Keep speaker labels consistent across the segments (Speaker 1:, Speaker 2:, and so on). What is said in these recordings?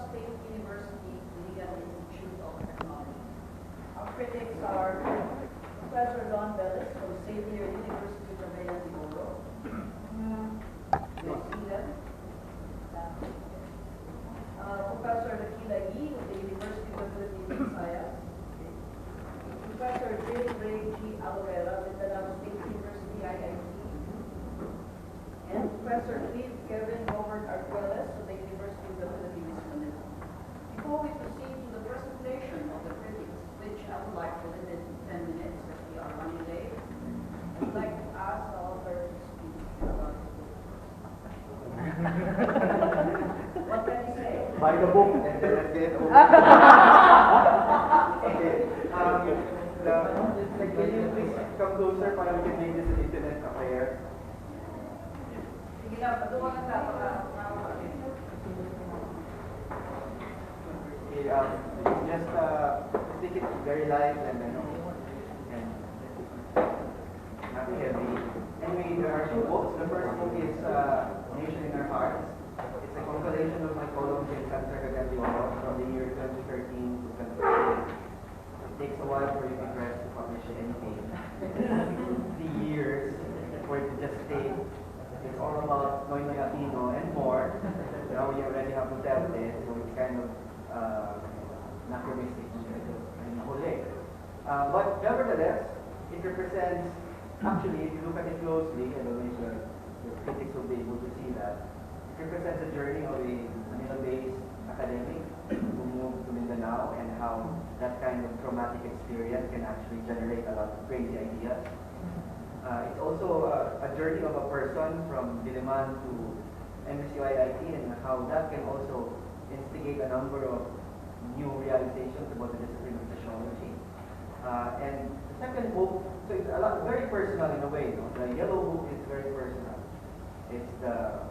Speaker 1: State University, Legal Institute of Technology. Our critics are Professor Arnold Velez from Xavier University of Rey Alovera. Professor Dakila Yee of the University of the Philippines and Visayas. Professor Rey Alovera, Mindanao State University, IIT. And Professor Cleve Arguelles of the University of the Philippines, Manila. Before we proceed to the presentation of the critics, which I would like to limit to 10 minutes as we are running late, I'd like to ask the author to speak about the book. What can you say?
Speaker 2: Buy the book and then let's get over. Okay. Can you please come closer para we can make this an internet affair?
Speaker 1: Sige na, patuwa ka para
Speaker 2: just take it very light and not heavy. Anyway, there are two books. The first book is Nation in Our Hearts. It's a compilation of my columns in Cancer from the year 2013 to 2015. It takes a while for you to press to publish anything. 3 years for it to just stay. It's all about Noy Noy Aquino and more. Now we already have to tell this, so it's kind of anachronistic. But nevertheless, it represents, actually, if you look at it closely, I don't know if the critics will be able to see that, it represents a journey of a Manila-based academic who moved to Mindanao and how that kind of traumatic experience can actually generate a lot of crazy ideas. It's also a journey of a person from Diliman to MSU-IIT and how that can also instigate a number of new realizations about the discipline of sociology. And the second book, so it's very personal in a way. No? The yellow book is very personal. It's the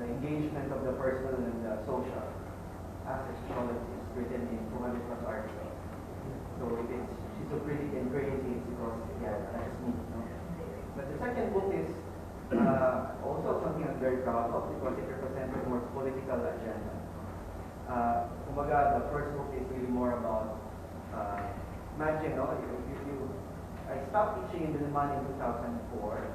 Speaker 2: engagement of the personal and the social as a sociologist written in 200 plus articles. So it's schizophrenic and crazy, it's because, yeah, that's me. No? But the second book is also something I'm very proud of because it represents a more political agenda. The first book is really more about, imagine, no, I stopped teaching in Diliman in 2004,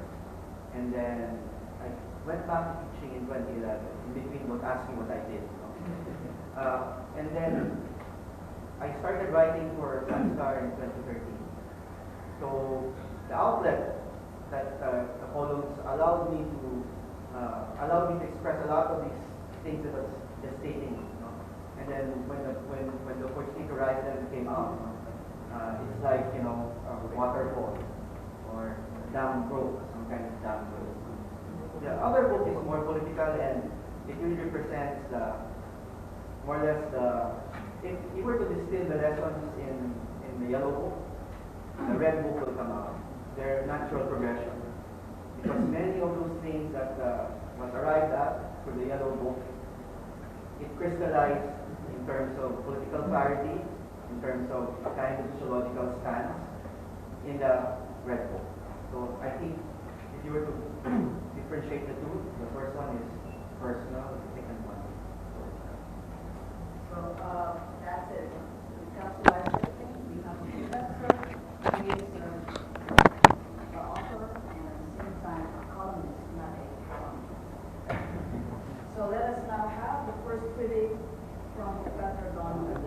Speaker 2: and then I went back to teaching in 2011, in between asking what I did. No? And then I started writing for Sunstar in 2013. So the outlet that the columns allowed me to express a lot of these things that I was just stating. You know? And then when the opportunity to write them came out, it's like, you know, a waterfall or dam broke, some kind of dam broke. The other book is more political and it really represents more or less if you were to distill the lessons in the yellow book, the red book will come out. Their natural progression. Because many of those things that was arrived at through the yellow book, it crystallized in terms of political clarity, in terms of a kind of sociological stance in the red book. So I think if you were to differentiate the two, the first one is personal, the second one is political.
Speaker 1: So that's it. We come to our second. We have a professor, he is the author, and at the same time a columnist, not a columnist. So let us now have the first critic from Professor Arnold P.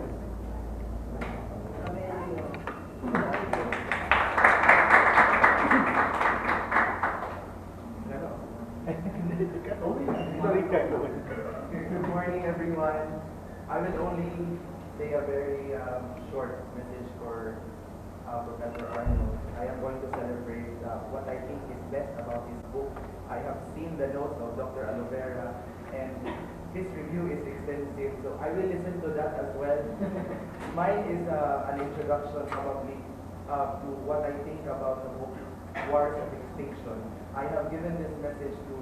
Speaker 2: Good morning, everyone. I will only say a very short message for Professor Arnold. I am going to celebrate what I think is best about his book. I have seen the notes of Dr. Alovera, and his review is extensive, so I will listen to that as well. Mine is an introduction probably to what I think about the book, Wars of Extinction. I have given this message to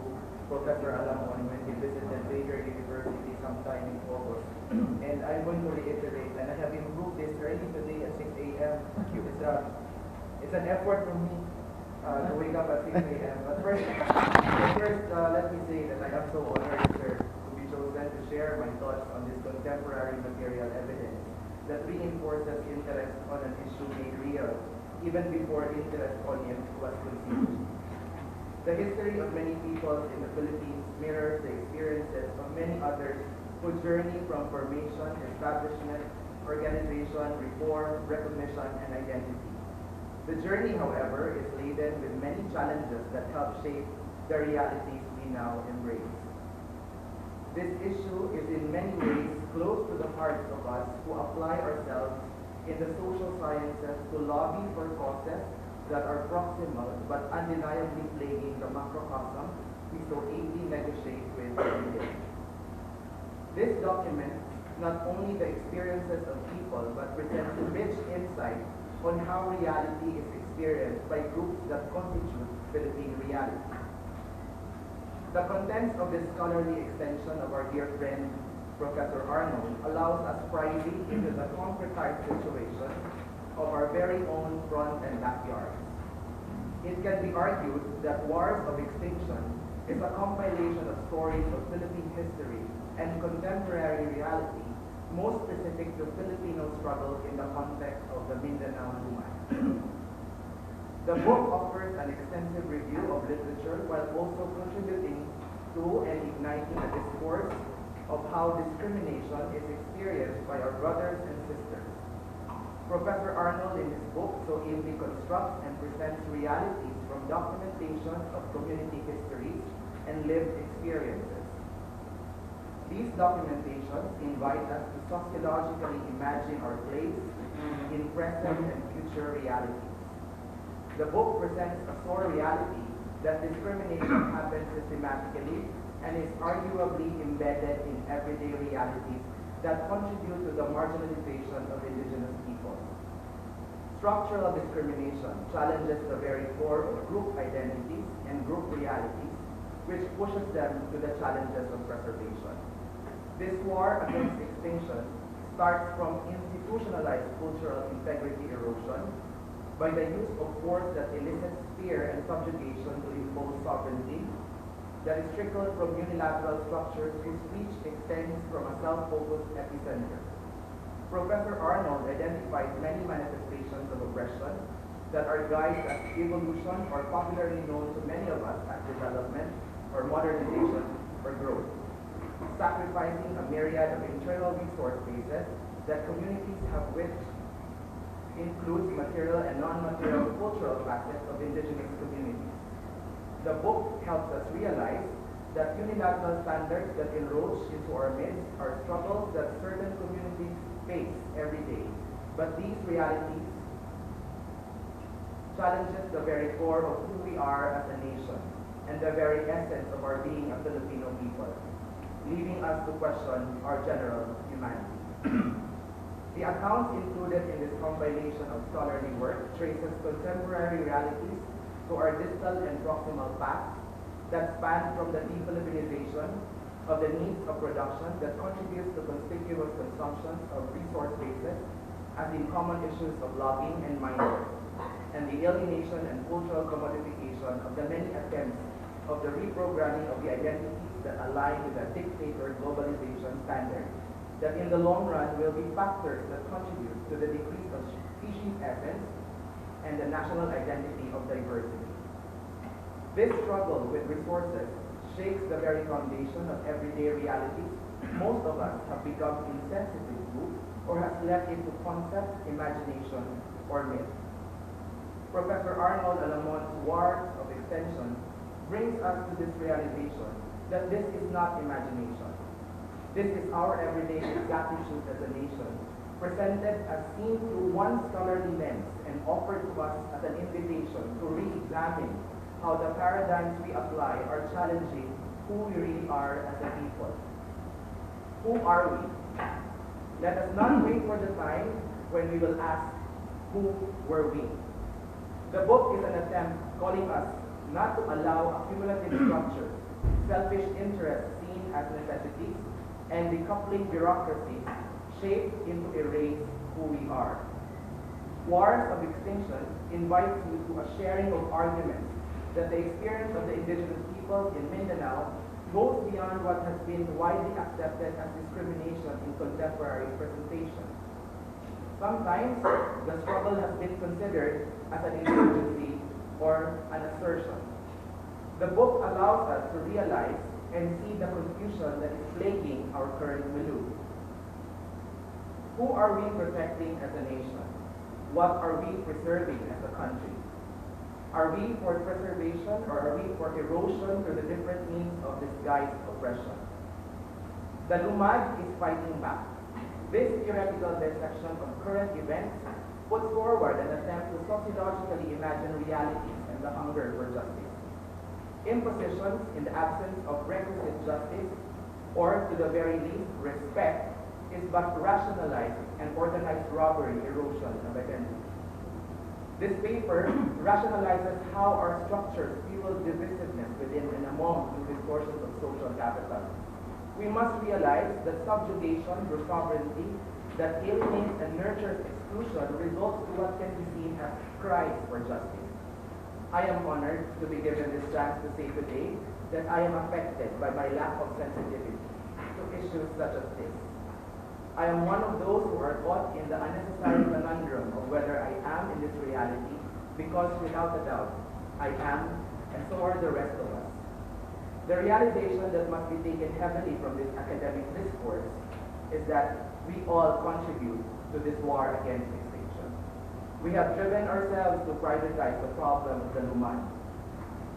Speaker 2: Professor Alamon when he visited Xavier University sometime in August. And I'm going to reiterate, and I have improved this early today at 6 a.m. It's an effort for me to wake up at 6 a.m. But first, let me say that I am so honored, sir, to be chosen to share my thoughts on an issue made real, even before interest on it was conceived. The history of many peoples in the Philippines mirrors the experiences of many others who journey from formation, establishment, organization, reform, recognition, and identity. The journey, however, is laden with many challenges that help shape the realities we now embrace. This issue is in many ways close to the hearts of us who apply ourselves in the social sciences to lobby for causes that are proximal but undeniably plaguing the macrocosm we so ably negotiate with every day. This documents not only the experiences of people but presents rich insight on how reality is experienced by groups that constitute Philippine reality. The contents of this scholarly extension of our dear friend, Professor Arnold, allows us prying into the concretized situation of our very own front and backyards. It can be argued that Wars of Extinction is a compilation of stories of Philippine history and contemporary reality, most specific to Filipino struggle in the context of the Mindanao Lumad. The book offers an extensive review of literature while also contributing to and igniting a discourse of how discrimination is experienced by our brothers and sisters. Professor Arnold in his book so ably constructs and presents realities from documentations of community histories and lived experiences. These documentations invite us to sociologically imagine our place in present and future realities. The book presents a sore reality that discrimination happens systematically and is arguably embedded in everyday realities that contribute to the marginalization of indigenous people. Structural discrimination challenges the very core of group identities and group realities, which pushes them to the challenges of preservation. This war against extinction starts from institutionalized cultural integrity erosion by the use of force that elicits fear and subjugation to impose sovereignty, that is trickled from unilateral structures whose reach extends from a self-focused epicenter. Professor Arnold identifies many manifestations of oppression that are guised as evolution or popularly known to many of us as development or modernization or growth, sacrificing a myriad of internal resource bases that communities have, which includes material and non-material cultural facets of indigenous communities. The book helps us realize that unilateral standards that encroach into our midst are struggles that certain communities face every day. But these realities challenges the very core of who we are as a nation and the very essence of our being a Filipino people, leaving us to question our general humanity. The accounts included in this compilation of scholarly work traces contemporary realities to our distal and proximal past that span from the de-Filipinization of the needs of production that contributes to conspicuous consumptions of resource bases, as in common issues of logging and mining, and the alienation and cultural commodification of the many attempts of the reprogramming of the identities that align with the dictator globalization standard, that in the long run will be factors that contribute to the decrease of species essence and the national identity of diversity. This struggle with resources shakes the very foundation of everyday realities most of us have become insensitive to or has left into concept, imagination, or myth. Professor Arnold Alamon's Wars of Extinction brings us to this realization that this is not imagination. This is our everyday exactitude as a nation, presented as seen through one scholarly lens and offered to us as an invitation to re-examine how the paradigms we apply are challenging who we really are as a people. Who are we? Let us not wait for the time when we will ask, who were we? The book is an attempt calling us not to allow accumulative structures, selfish interests seen as necessities, and decoupling bureaucracy shaped into erase who we are. Wars of Extinction invites you to a sharing of arguments that the experience of the indigenous peoples in Mindanao goes beyond what has been widely accepted as discrimination in contemporary presentation.
Speaker 3: Sometimes, the struggle has been considered as an insurgency or an assertion. The book allows us to realize and see the confusion that is plaguing our current milieu. Who are we protecting as a nation? What are we preserving as a country? Are we for preservation or are we for erosion through the different means of disguised oppression? The Lumad is fighting back. This theoretical dissection of current events puts forward an attempt to sociologically imagine realities and the hunger for justice. Impositions in the absence of requisite justice, or to the very least, respect, is but rationalized and organized robbery, erosion of identity. This paper rationalizes how our structures fuel divisiveness within and among the distortions of social capital. We must realize that subjugation through sovereignty that alienates and nurtures exclusion results to what can be seen as cries for justice. I am honored to be given this chance to say today that I am affected by my lack of sensitivity to issues such as this. I am one of those who are caught in the unnecessary conundrum of whether I am in this reality, because without a doubt, I am, and so are the rest of us. The realization that must be taken heavily from this academic discourse is that we all contribute to this war against extinction. We have driven ourselves to prioritize the problem of the Lumad.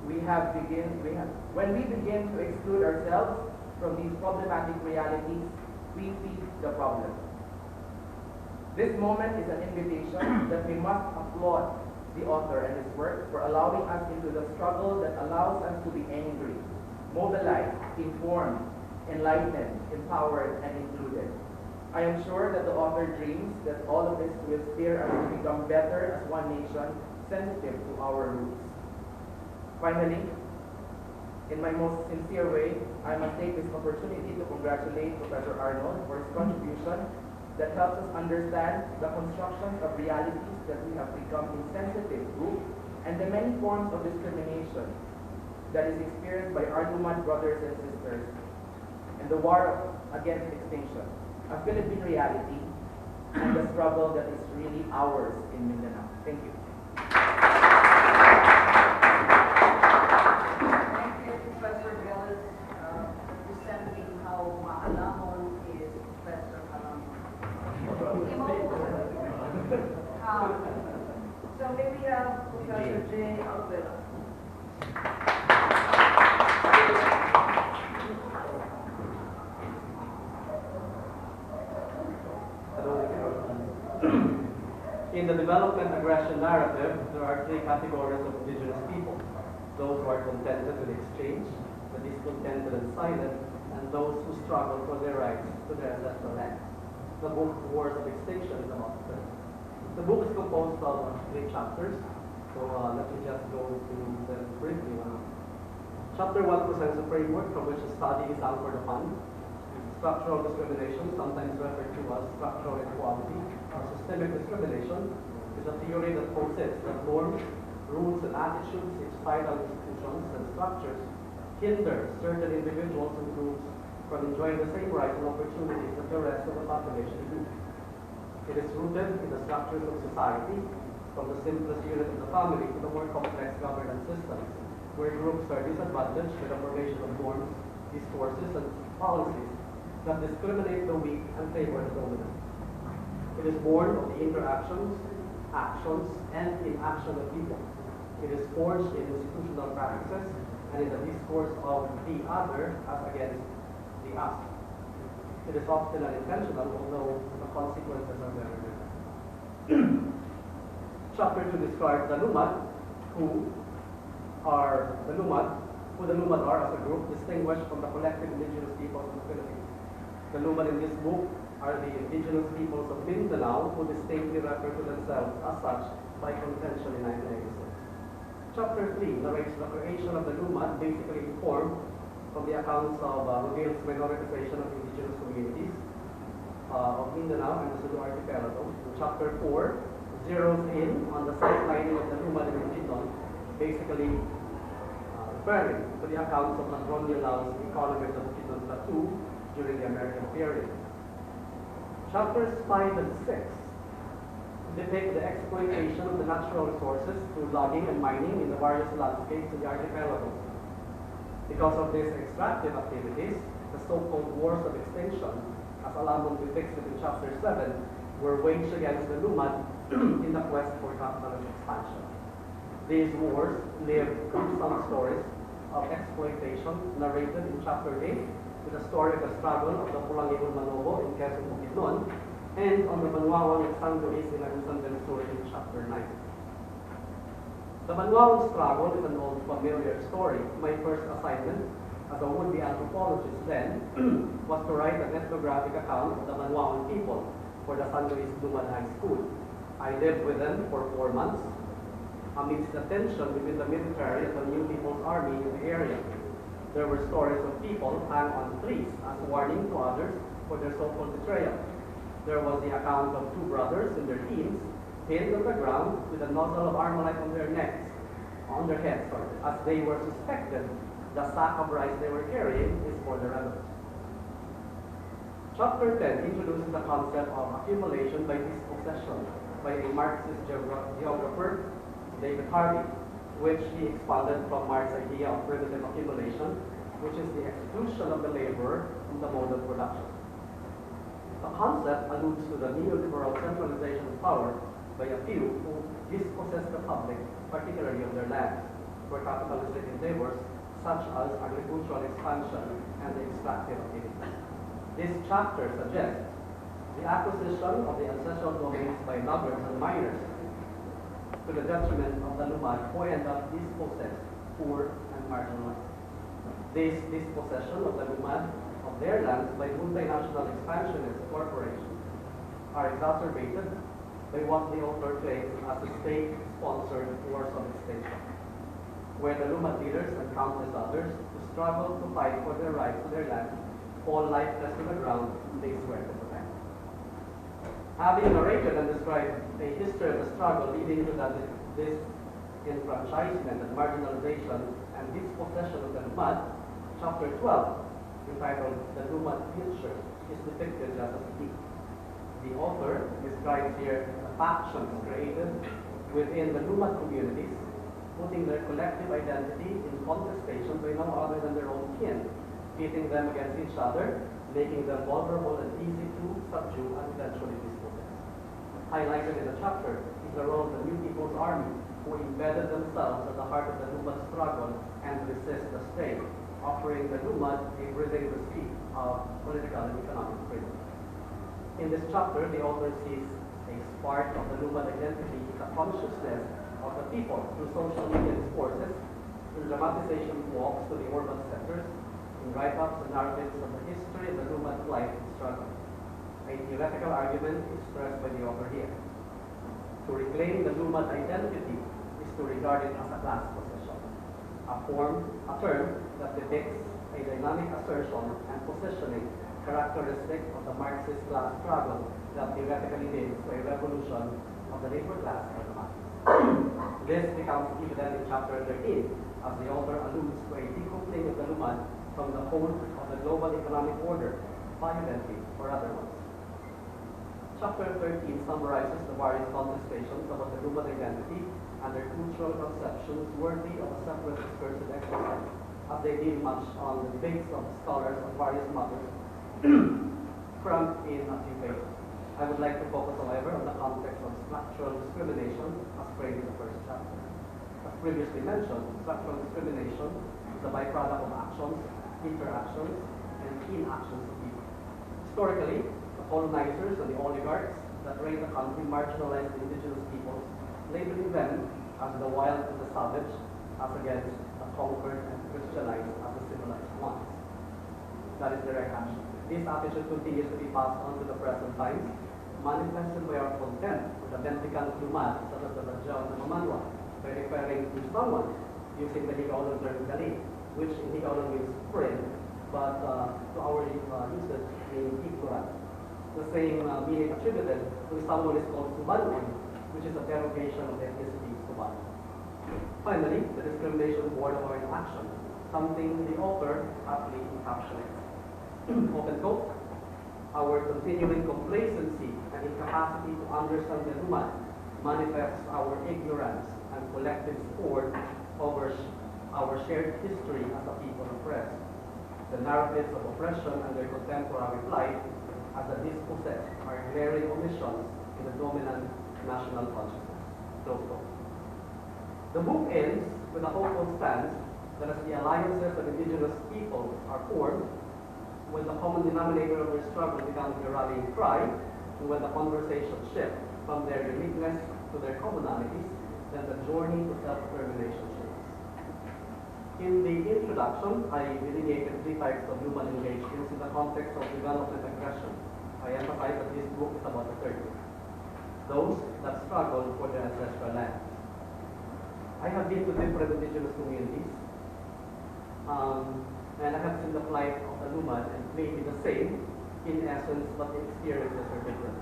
Speaker 3: When we begin to exclude ourselves from these problematic realities, we feed the problem. This moment is an invitation that we must applaud the author and his work for allowing us into the struggle that allows us to be angry, mobilized, informed, enlightened, empowered, and included. I am sure that the author dreams that all of this will steer us to become better as one nation, sensitive to our roots. Finally, in my most sincere way, I must take this opportunity to congratulate Professor Arnold for his contribution that helps us understand the constructions of realities that we have become insensitive to and the many forms of discrimination that is experienced by our Lumad brothers and sisters in the war against extinction, a Philippine reality, and the struggle that is really ours in Mindanao. Thank you.
Speaker 1: Thank you, Professor Velez, presenting how Alamon is Professor Alamon. So may we have Professor Rey Alovera.
Speaker 4: In the development aggression narrative, there are three categories of indigenous people: those who are contented with exchange, the discontented and silent, and those who struggle for their rights to their ancestral lands. The book Wars of Extinction is about this. The book is composed of 3 chapters, so let me just go through them briefly. Chapter 1 presents a framework from which the study is anchored upon. Structural discrimination, sometimes referred to as structural inequality or systemic discrimination, is a theory that posits that norms, rules, and attitudes in societal institutions and structures hinder certain individuals and groups from enjoying the same rights and opportunities that the rest of the population do. It is rooted in the structures of society, from the simplest unit of the family to the more complex governance systems, where groups are disadvantaged by the formation of norms, discourses, and policies that discriminate the weak and favor the dominant. It is born of the interactions, actions, and inaction of people. It is forged in institutional practices and in the discourse of the other as against the us. It is often unintentional, although the consequences are very real. Chapter 2 describes the Lumad, who the Lumad are as a group distinguished from the collective indigenous peoples of the Philippines. The Lumad in this book are the indigenous peoples of Mindanao who distinctly refer to themselves as such by convention in 1986. Chapter 3 narrates the creation of the Lumad, basically informed from the accounts of Rudel's minoritization of indigenous communities of Mindanao and the Cebu archipelago. Chapter 4 zeroes in on the sidelining of the Lumad in Mindanao, basically referring to the accounts of Antonio Velez, economist of Bukidnon Plateau during the American period. Chapters 5 and 6 depict the exploitation of the natural resources through logging and mining in the various landscapes in the archipelago. Because of these extractive activities, the so-called wars of extinction, as Alamon depicts it in chapter 7, were waged against the Lumad in the quest for capitalist expansion. These wars live gruesome stories of exploitation narrated in chapter 8, with the story of the struggle of the Pulangibon Manobo in Quezon Bukidnon, and on the Banwawang Extranjeris in Agusan del Sur in chapter 9. The Banwawang struggle is an old familiar story. My first assignment as a would-be anthropologist then was to write an ethnographic account of the Banwawang people for the San Luis Lumad High School. I lived with them for 4 months amidst the tension between the military and the New People's Army in the area. There were stories of people hung on trees as warning to others for their so-called betrayal. There was the account of 2 brothers in their teens pinned on the ground with a nozzle of Armalite on their heads, as they were suspected the sack of rice they were carrying is for the rebels. Chapter 10 introduces the concept of accumulation by dispossession by a Marxist geographer, David Harvey, which he expanded from Marx's idea of primitive accumulation, which is the exclusion of the laborer from the mode of production. The concept alludes to the neoliberal centralization of power by a few who dispossess the public, particularly of their lands, for capitalistic endeavors such as agricultural expansion and the extractive activities. This chapter suggests the acquisition of the ancestral domains by loggers and miners to the detriment of the Lumad, who end up dispossessed, poor, and marginalized. This dispossession of the Lumad of their lands by multinational expansionist corporations are exacerbated by what the author claims as a state-sponsored wars of extinction, where the Lumad leaders and countless others who struggle to fight for their rights to their land fall lifeless to the ground they swear to protect. Having narrated and described a history of the struggle leading to this disenfranchisement and marginalization and dispossession of the Lumad, chapter 12, entitled The Lumad Future, is depicted as a peak. The author describes here the factions created within the Lumad communities, putting their collective identity in contestation by no other than their own kin, pitting them against each other, making them vulnerable and easy to subdue and eventually dispossess. Highlighted in the chapter is the role of the New People's Army, who embedded themselves at the heart of the Lumad struggle and resist the state, offering the Lumad a breathing respite of political and economic freedom. In this chapter, the author sees a spark of the Lumad identity in the consciousness of the people through social media discourses, through dramatization walks to the urban centers, in write-ups and narratives of the history of the Lumad life and struggle. A theoretical argument is stressed by the author here. To reclaim the Lumad identity is to regard it as a class possession, a term that depicts a dynamic assertion and positioning characteristic of the Marxist class struggle that theoretically leads to a revolution of the labor class or the masses. This becomes evident in chapter 13, as the author alludes to a decoupling of the Lumad from the whole of the global economic order, violently or otherwise. Chapter 13 summarizes the various contestations about the Lumad identity and their cultural conceptions worthy of a separate discursive exercise, as they deal much on the debates of scholars on various matters crammed in a few pages. I would like to focus, however, on the context of structural discrimination as framed in the first chapter. As previously mentioned, structural discrimination is a byproduct of actions, interactions, and inactions of people. Historically, the colonizers and the oligarchs that reigned the country marginalized the indigenous peoples, labeling them as the wild and the savage, as against the conquered and Christianized as the civilized ones. That is direct action. This attitude continues to be passed on to the present times, manifested by our contempt for the mendicant Lumad, such as the Rajal and Mamanwa, by referring to someone using the Higaonon term gali, which in Higaonon means friend, but to our usage means ignorant. The same meaning attributed to someone is called Subanon, which is a derogation of the ethnicity Suban. Finally, the discrimination board of our inaction, something the author aptly encapsulates. Open quote, our continuing complacency and incapacity to understand the Lumad manifests our ignorance and collective scorn over our shared history as a people oppressed. The narratives of oppression and their contemporary plight as the dispossessed are glaring omissions in the dominant national consciousness. Close quote. The book ends with a hopeful stance that as the alliances of indigenous peoples are formed, when the common denominator of their struggle becomes the rallying cry, and when the conversation shifts from their uniqueness to their commonalities, then the journey to self-determination shifts. In the introduction, I delineated three types of human engagements in the context of development aggression. I emphasize that this book is about the third group, those that struggle for their ancestral lands. I have been to different indigenous communities, and I have seen the plight of the Lumad, and maybe the same in essence, but the experiences are different.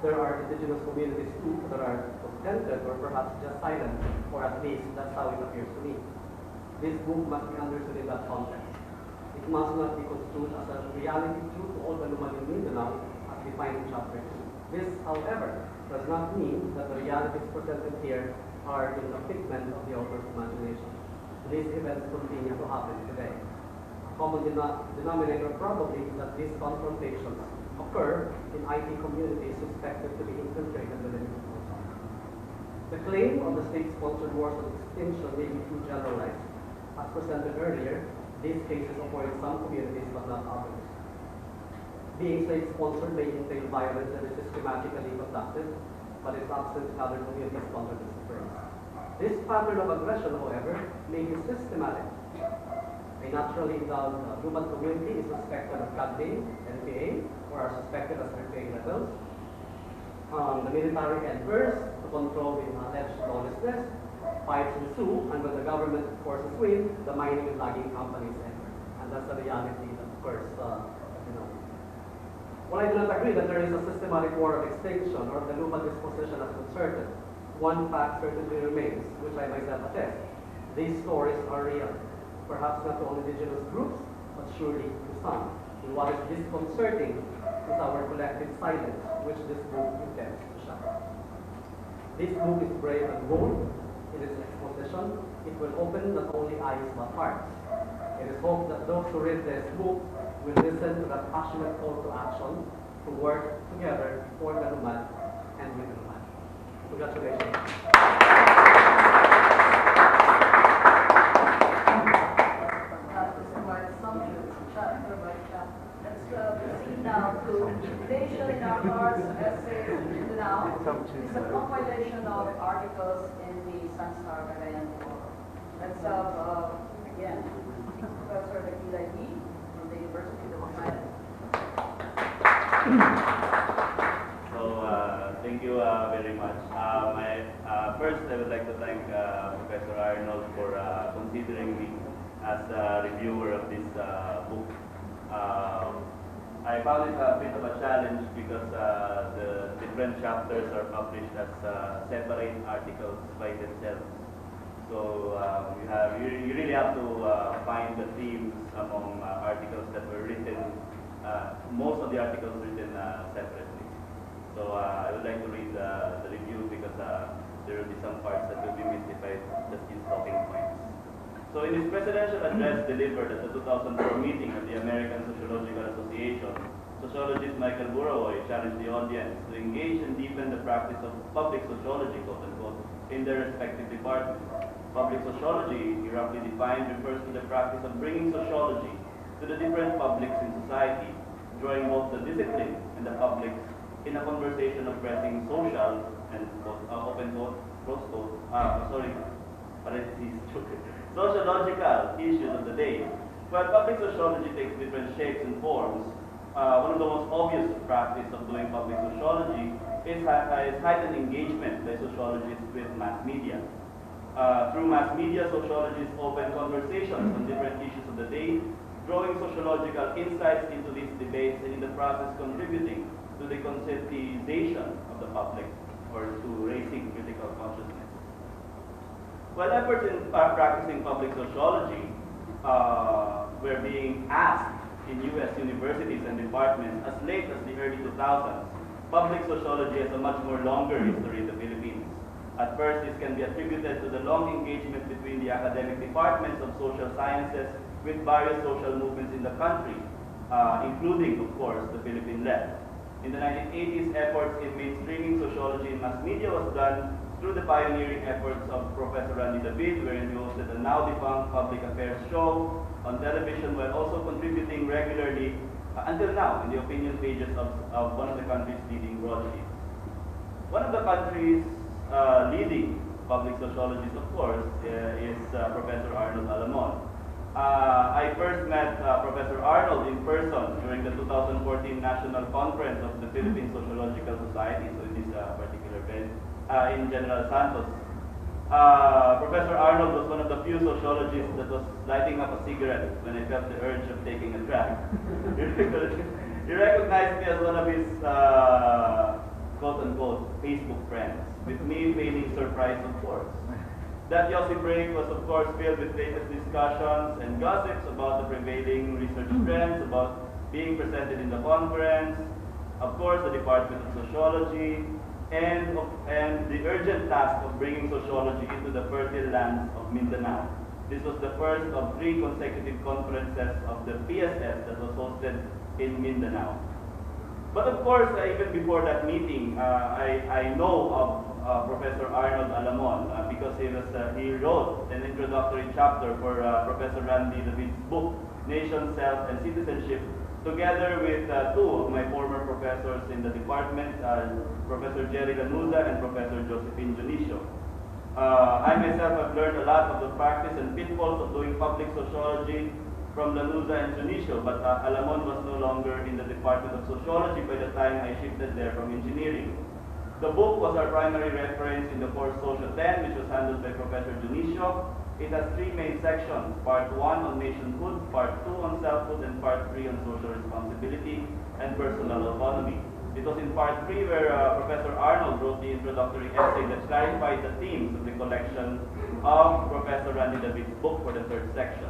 Speaker 4: There are indigenous communities too that are contented or perhaps just silent, or at least that's how it appears to me. This book must be understood in that context. It must not be construed as a reality true to all the Lumad in Mindanao as defined in Chapter 2. This, however, does not mean that the realities presented here are in the figment of the author's imagination. These events continue to happen today. Common denominator probably is that these confrontations occur in IT communities suspected to be infiltrated within the society. The claim of the state-sponsored wars of extinction may be too generalized. As presented earlier, these cases occur in some communities but not others. Being state-sponsored may entail violence that is systematically conducted, but is absent in other community-sponsored disciplines. This pattern of aggression, however, may be systematic. A naturally endowed Lumad community is suspected of flooding, NPA, or are suspected as repaying rebels. The military enters to control the alleged lawlessness, fights ensue, and when the government forces win, the mining and logging companies enter. And that's the reality that occurs, While I do not agree that there is a systematic war of extinction or the Lumad disposition as concerted, one fact certainly remains, which I myself attest. These stories are real. Perhaps not to all indigenous groups, but surely to some. And what is disconcerting is our collective silence, which this book intends to shut. This book is brave and bold in its exposition. It will open not only eyes but hearts. It is hoped that those who read this book will listen to that passionate call to action to work together for the Lumad and with the Lumad. Congratulations.
Speaker 1: Proceed now to Nation in Our Hearts Essay Mindanao. It's a compilation of articles in the Sansar Cagayan Forum. Let's have, again, Professor Dakila Yee from the University of Mindanao.
Speaker 5: So, thank you very much. First, I would like to thank Professor Arnold for considering me as a reviewer of this book. I found it a bit of a challenge because the different chapters are published as separate articles by themselves. So you really have to find the themes among articles that were written, most of the articles written separately. So I would like to read the review because there will be some parts that will be missed if I just use talking points. So in his presidential address delivered at the 2004 meeting of the American Sociological Association, sociologist Michael Burawoy challenged the audience to engage and deepen the practice of public sociology, quote-unquote, in their respective departments. Public sociology, he roughly defined, refers to the practice of bringing sociology to the different publics in society, drawing both the discipline and the public in a conversation of pressing social and, open quote, close quote, parentheses, sociological issues of the day. While public sociology takes different shapes and forms, one of the most obvious practice of doing public sociology is heightened engagement by sociologists with mass media. Through mass media, sociologists open conversations on different issues of the day, drawing sociological insights into these debates and in the process contributing to the conscientization of the public or to raising critical consciousness. While efforts in practicing public sociology were being asked in U.S. universities and departments as late as the early 2000s, public sociology has a much more longer history in the Philippines. At first, this can be attributed to the long engagement between the academic departments of social sciences with various social movements in the country, including, of course, the Philippine left. In the 1980s, efforts in mainstreaming sociology in mass media was done through the pioneering efforts of Professor Randy David, wherein he hosted a now-defunct public affairs show on television, while also contributing regularly, until now, in the opinion pages of one of the country's leading broadsheets. One of the country's leading public sociologists, of course, is Professor Arnold Alamon. I first met Professor Arnold in person during the 2014 National Conference of the Philippine Sociological Society, so in this particular event, in General Santos. Professor Arnold was one of the few sociologists that was lighting up a cigarette when I felt the urge of taking a drag. He recognized me as one of his quote-unquote Facebook friends, with me feeling surprised, of course. That Yossi break was, of course, filled with latest discussions and gossips about the prevailing research trends, about being presented in the conference, of course, the Department of Sociology, and the urgent task of bringing sociology into the fertile lands of Mindanao. This was the first of 3 consecutive conferences of the PSS that was hosted in Mindanao. But of course, even before that meeting, I know of Professor Arnold Alamon because he wrote an introductory chapter for Professor Randy David's book, Nation, Self, and Citizenship, together with 2 of my former professors in the department, Professor Jerry Lanuza and Professor Josephine Junicio. I myself have learned a lot of the practice and pitfalls of doing public sociology from Lanuza and Junicio, but Alamon was no longer in the Department of Sociology by the time I shifted there from engineering. The book was our primary reference in the course Social 10, which was handled by Professor Junicio. It has 3 main sections, Part 1 on nationhood, Part 2 on selfhood, and Part 3 on social responsibility and personal autonomy. It was in Part 3 where Professor Arnold wrote the introductory essay that clarified the themes of the collection of Professor Randy David's book for the 3rd section.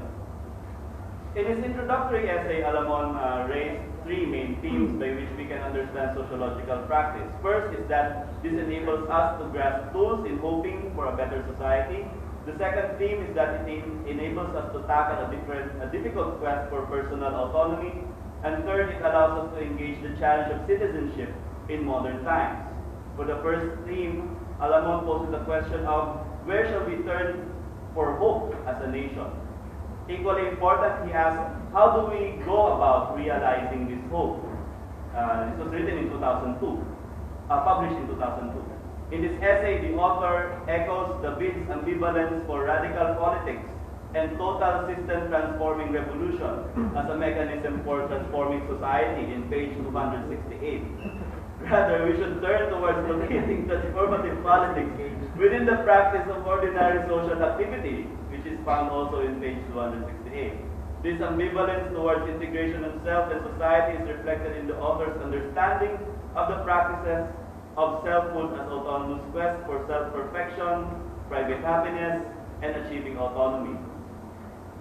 Speaker 5: In his introductory essay, Alamon raised 3 main themes by which we can understand sociological practice. First is that this enables us to grasp tools in hoping for a better society. The second theme is that it enables us to tackle a difficult quest for personal autonomy. And third, it allows us to engage the challenge of citizenship in modern times. For the first theme, Alamon poses the question of where shall we turn for hope as a nation? Equally important, he asks, how do we go about realizing this hope? This was written in 2002, published in 2002. In this essay, the author echoes David's ambivalence for radical politics and total system transforming revolution as a mechanism for transforming society in page 268. Rather, we should turn towards locating transformative politics within the practice of ordinary social activity, which is found also in page 268. This ambivalence towards integration of self and society is reflected in the author's understanding of the practices of selfhood as autonomous quest for self-perfection, private happiness, and achieving autonomy.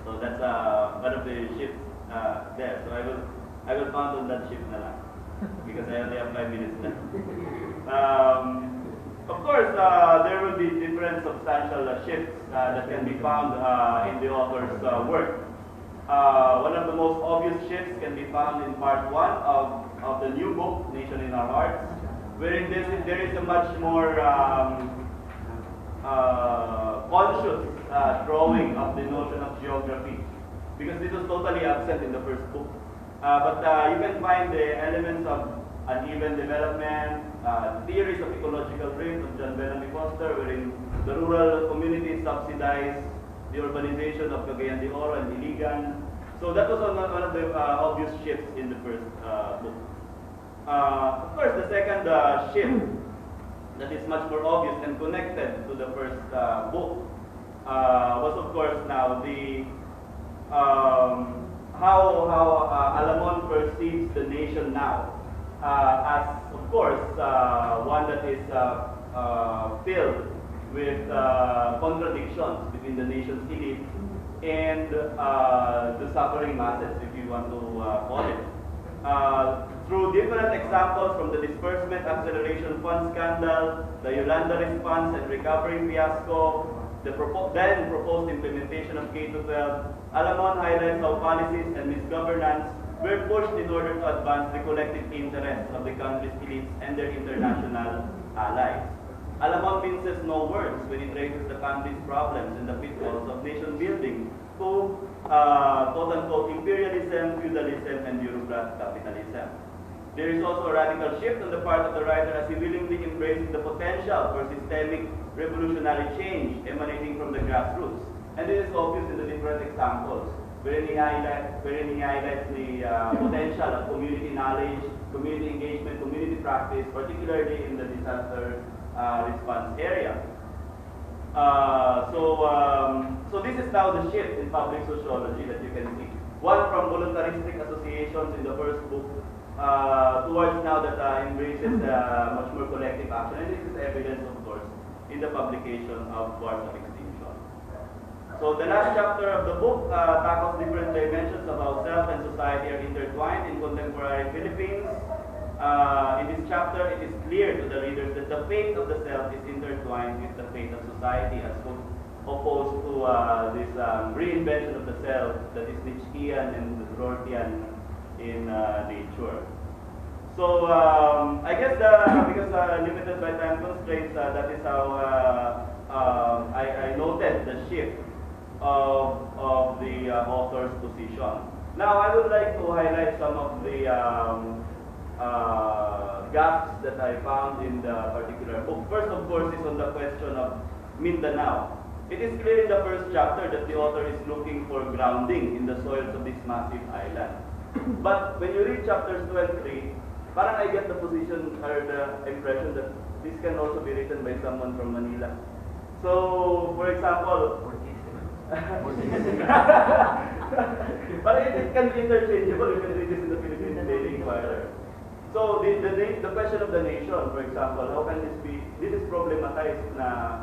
Speaker 5: So that's one of the shifts there. So I will count on that shift na lang because I only have 5 minutes left. Of course, there will be different substantial shifts that can be found in the author's work. One of the most obvious shifts can be found in part 1 of the new book, Nation in Our Hearts, wherein there is a much more conscious drawing of the notion of geography, because this was totally absent in the first book. But you can find the elements of uneven development, theories of ecological drift of John Bellamy Foster, wherein the rural communities subsidize the urbanization of Cagayan de Oro and Iligan. So that was one of the obvious shifts in the first book. Of course, the second shift that is much more obvious and connected to the first book was, of course, now the how Alamon perceives the nation now as, of course, one that is filled with contradictions between the nation's elite and the suffering masses, if you want to call it. through different examples from the Disbursement Acceleration Fund scandal, the Yolanda Response and Recovery fiasco, the then proposed implementation of K-12, Alamon highlights how policies and misgovernance were pushed in order to advance the collective interests of the country's elites and their international allies. Alamon minces no words when it raises the country's problems and the pitfalls of nation building to quote-unquote imperialism, feudalism, and bureaucrat capitalism. There is also a radical shift on the part of the writer as he willingly embraces the potential for systemic revolutionary change emanating from the grassroots. And this is obvious in the different examples, wherein he highlights the potential of community knowledge, community engagement, community practice, particularly in the disaster response area. So this is now the shift in public sociology that you can see. One from voluntaristic associations in the first book towards now that embraces much more collective action. And this is evidence, of course, in the publication of Wars of Extinction. So the last chapter of the book tackles different dimensions of how self and society are intertwined in contemporary Philippines. In this chapter, it is clear to the readers that the fate of the self is intertwined with the fate of society, as opposed to this reinvention of the self that is Nietzschean and Rortian in nature. So I guess because limited by time constraints, that is how I noted the shift of the author's position. Now I would like to highlight some of the gaps that I found in the particular book. First, of course, is on the question of Mindanao. It is clear in the first chapter that the author is looking for grounding in the soils of this massive island. But when you read chapters 2 and 3, parang I get the position or the impression that this can also be written by someone from Manila. So, for example, but it can be interchangeable. You can read this in the Philippine Daily Inquirer. So the question of the nation, for example, how can this be? This is problematized na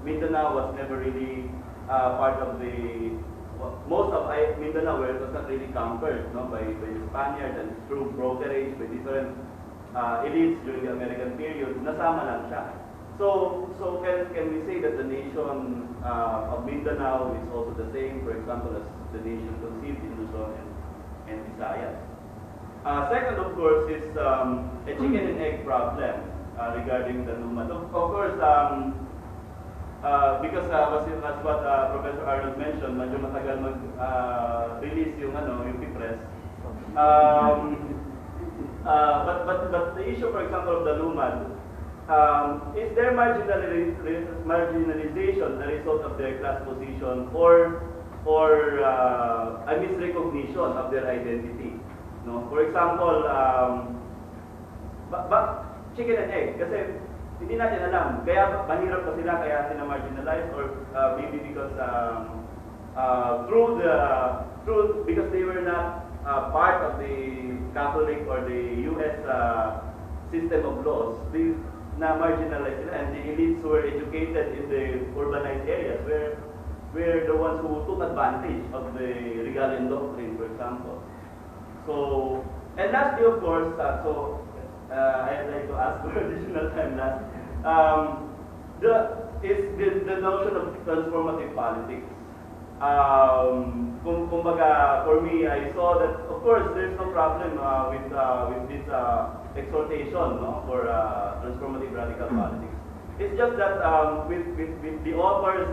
Speaker 5: Mindanao was never really part of the most of Mindanao, where it was not really conquered, no, by the Spaniards, and through brokerage by different elites during the American period, nasama lang siya. So can we say that the nation of Mindanao is also the same, for example, as the nation conceived in Luzon and Visayas? Second, of course, is a chicken and egg problem regarding the Lumad. Of course, because as what Professor Arnold mentioned, medyo matagal mag-release yung UP-Press. But the issue, for example, of the Lumad, is their marginalization a result of their class position or a misrecognition of their identity? No? For example, chicken and egg, kasi hindi natin alam, kaya mahirap pa sila, kaya sila marginalized, or maybe because because they were not part of the Catholic or the U.S. system of laws, they na marginalized sila, and the elites who were educated in the urbanized areas were the ones who took advantage of the Regalian doctrine, for example. So, and lastly, of course, I'd like to ask for additional time last. The notion of transformative politics. Kumbaga, for me, I saw that, of course, there's no problem with this exhortation, no, for transformative radical politics. It's just that with the authors,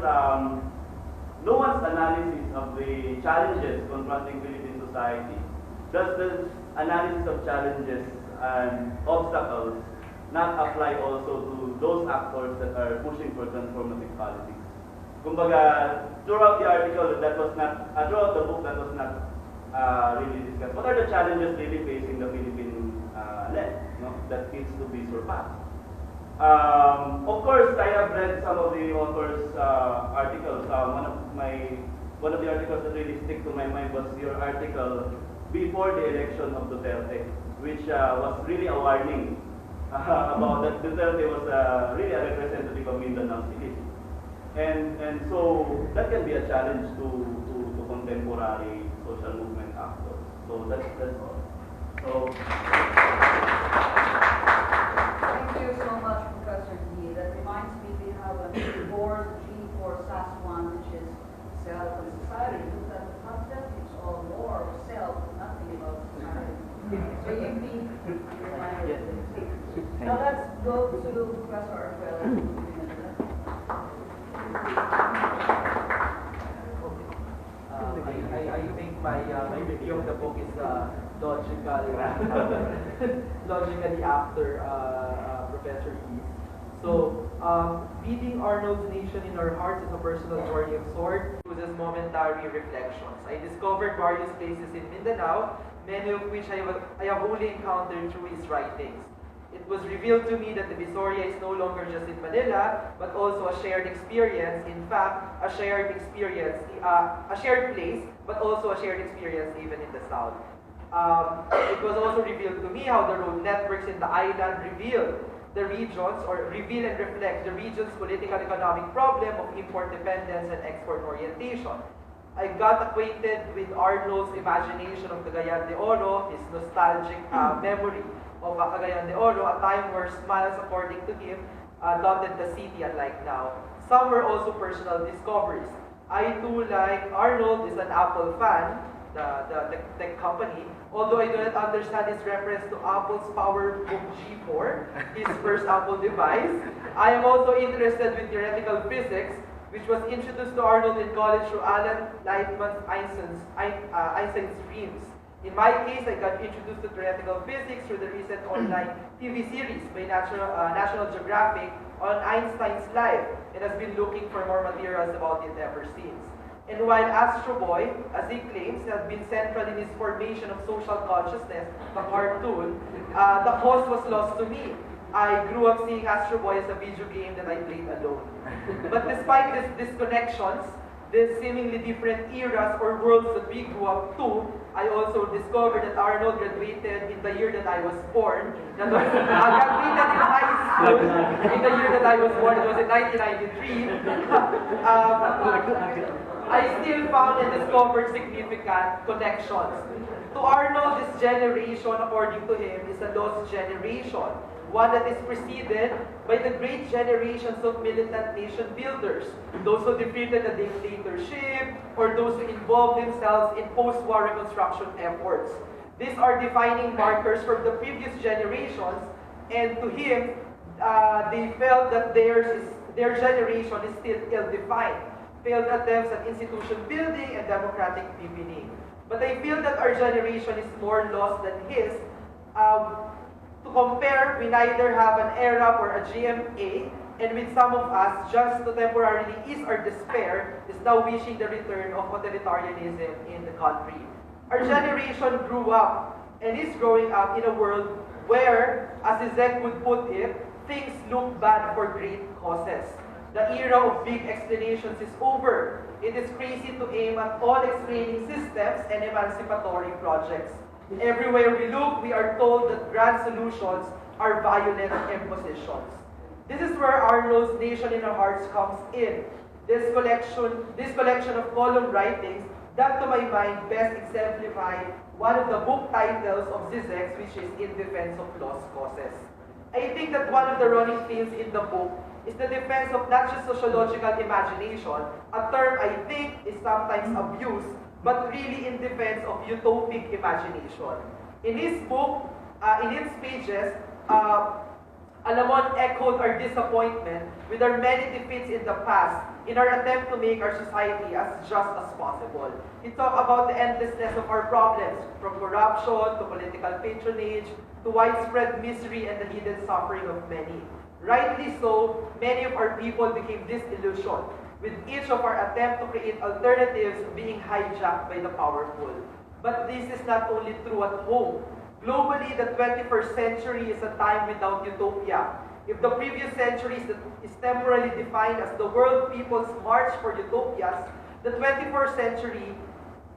Speaker 5: no one's analysis of the challenges confronting Philippine society. Does the analysis of challenges and obstacles not apply also to those actors that are pushing for transformative politics? Kumbaga, throughout the article, throughout the book, that was not really discussed. What are the challenges really facing the Philippine left, no, that needs to be surpassed? Of course, I have read some of the authors' articles. One of the articles that really stick to my mind was your article before the election of Duterte, which was really a warning about that Duterte was really a representative of Mindanao's elite. And so that can be a challenge to contemporary social movement actors. So that's all. So
Speaker 1: Now let's go to Professor Arguelles.
Speaker 3: I think my review of the book is logically after Professor Yee's. So, reading Arnold's Nation in Our Hearts is a personal journey of sorts, uses momentary reflections. I discovered various places in Mindanao, many of which I have only encountered through his writings. It was revealed to me that the Visoria is no longer just in Manila, but also a shared experience. In fact, a shared experience, a shared place, but also a shared experience even in the South. It was also revealed to me how the road networks in the island reveal the regions, or reveal and reflect the region's political economic problem of import dependence and export orientation. I got acquainted with Arnold's imagination of Cagayan de Oro, his nostalgic memory of Cagayan de Oro, a time where smiles, according to him, dotted the city unlike now. Some were also personal discoveries. I too, like Arnold, is an Apple fan, the tech company, although I do not understand his reference to Apple's PowerBook G4, his first Apple device. I am also interested with theoretical physics, which was introduced to Arnold in college through Alan Lightman's Einstein's Dreams. In my case, I got introduced to theoretical physics through the recent online TV series by National Geographic on Einstein's life, and has been looking for more materials about it ever since. And while Astro Boy, as he claims, has been central in his formation of social consciousness, the cartoon, the cause was lost to me. I grew up seeing Astro Boy as a video game that I played alone. But despite these disconnections, these seemingly different eras or worlds that we grew up to, I also discovered that Arnold graduated in the year that I was born. That was graduated in high school in the year that I was born. It was in 1993. I still found and discovered significant connections. To Arnold, this generation, according to him, is a lost generation. One that is preceded by the great generations of militant nation builders, those who defeated the dictatorship, or those who involved themselves in post-war reconstruction efforts. These are defining markers from the previous generations, and to him, they felt that their generation is still ill-defined, failed attempts at institution building and democratic deepening. But I feel that our generation is more lost than his. To compare, we neither have an era or a GMA, and with some of us, just to temporarily ease our despair, is now wishing the return of totalitarianism in the country. Our generation grew up and is growing up in a world where, as Zizek would put it, things look bad for great causes. The era of big explanations is over. It is crazy to aim at all explaining systems and emancipatory projects. Everywhere we look, we are told that grand solutions are violent impositions. This is where Arnold's Nation in Our Hearts comes in. This collection of column writings that, to my mind, best exemplify one of the book titles of Zizek's, which is In Defense of Lost Causes. I think that one of the running themes in the book is the defense of not just sociological imagination, a term I think is sometimes abused, but really in defense of utopic imagination. In his book, in its pages, Alamon echoed our disappointment with our many defeats in the past in our attempt to make our society as just as possible. He talked about the endlessness of our problems, from corruption to political patronage to widespread misery and the hidden suffering of many. Rightly so, many of our people became disillusioned, with each of our attempts to create alternatives being hijacked by the powerful. But this is not only true at home. Globally, the 21st century is a time without utopia. If the previous century is temporarily defined as the world people's march for utopias, the 21st century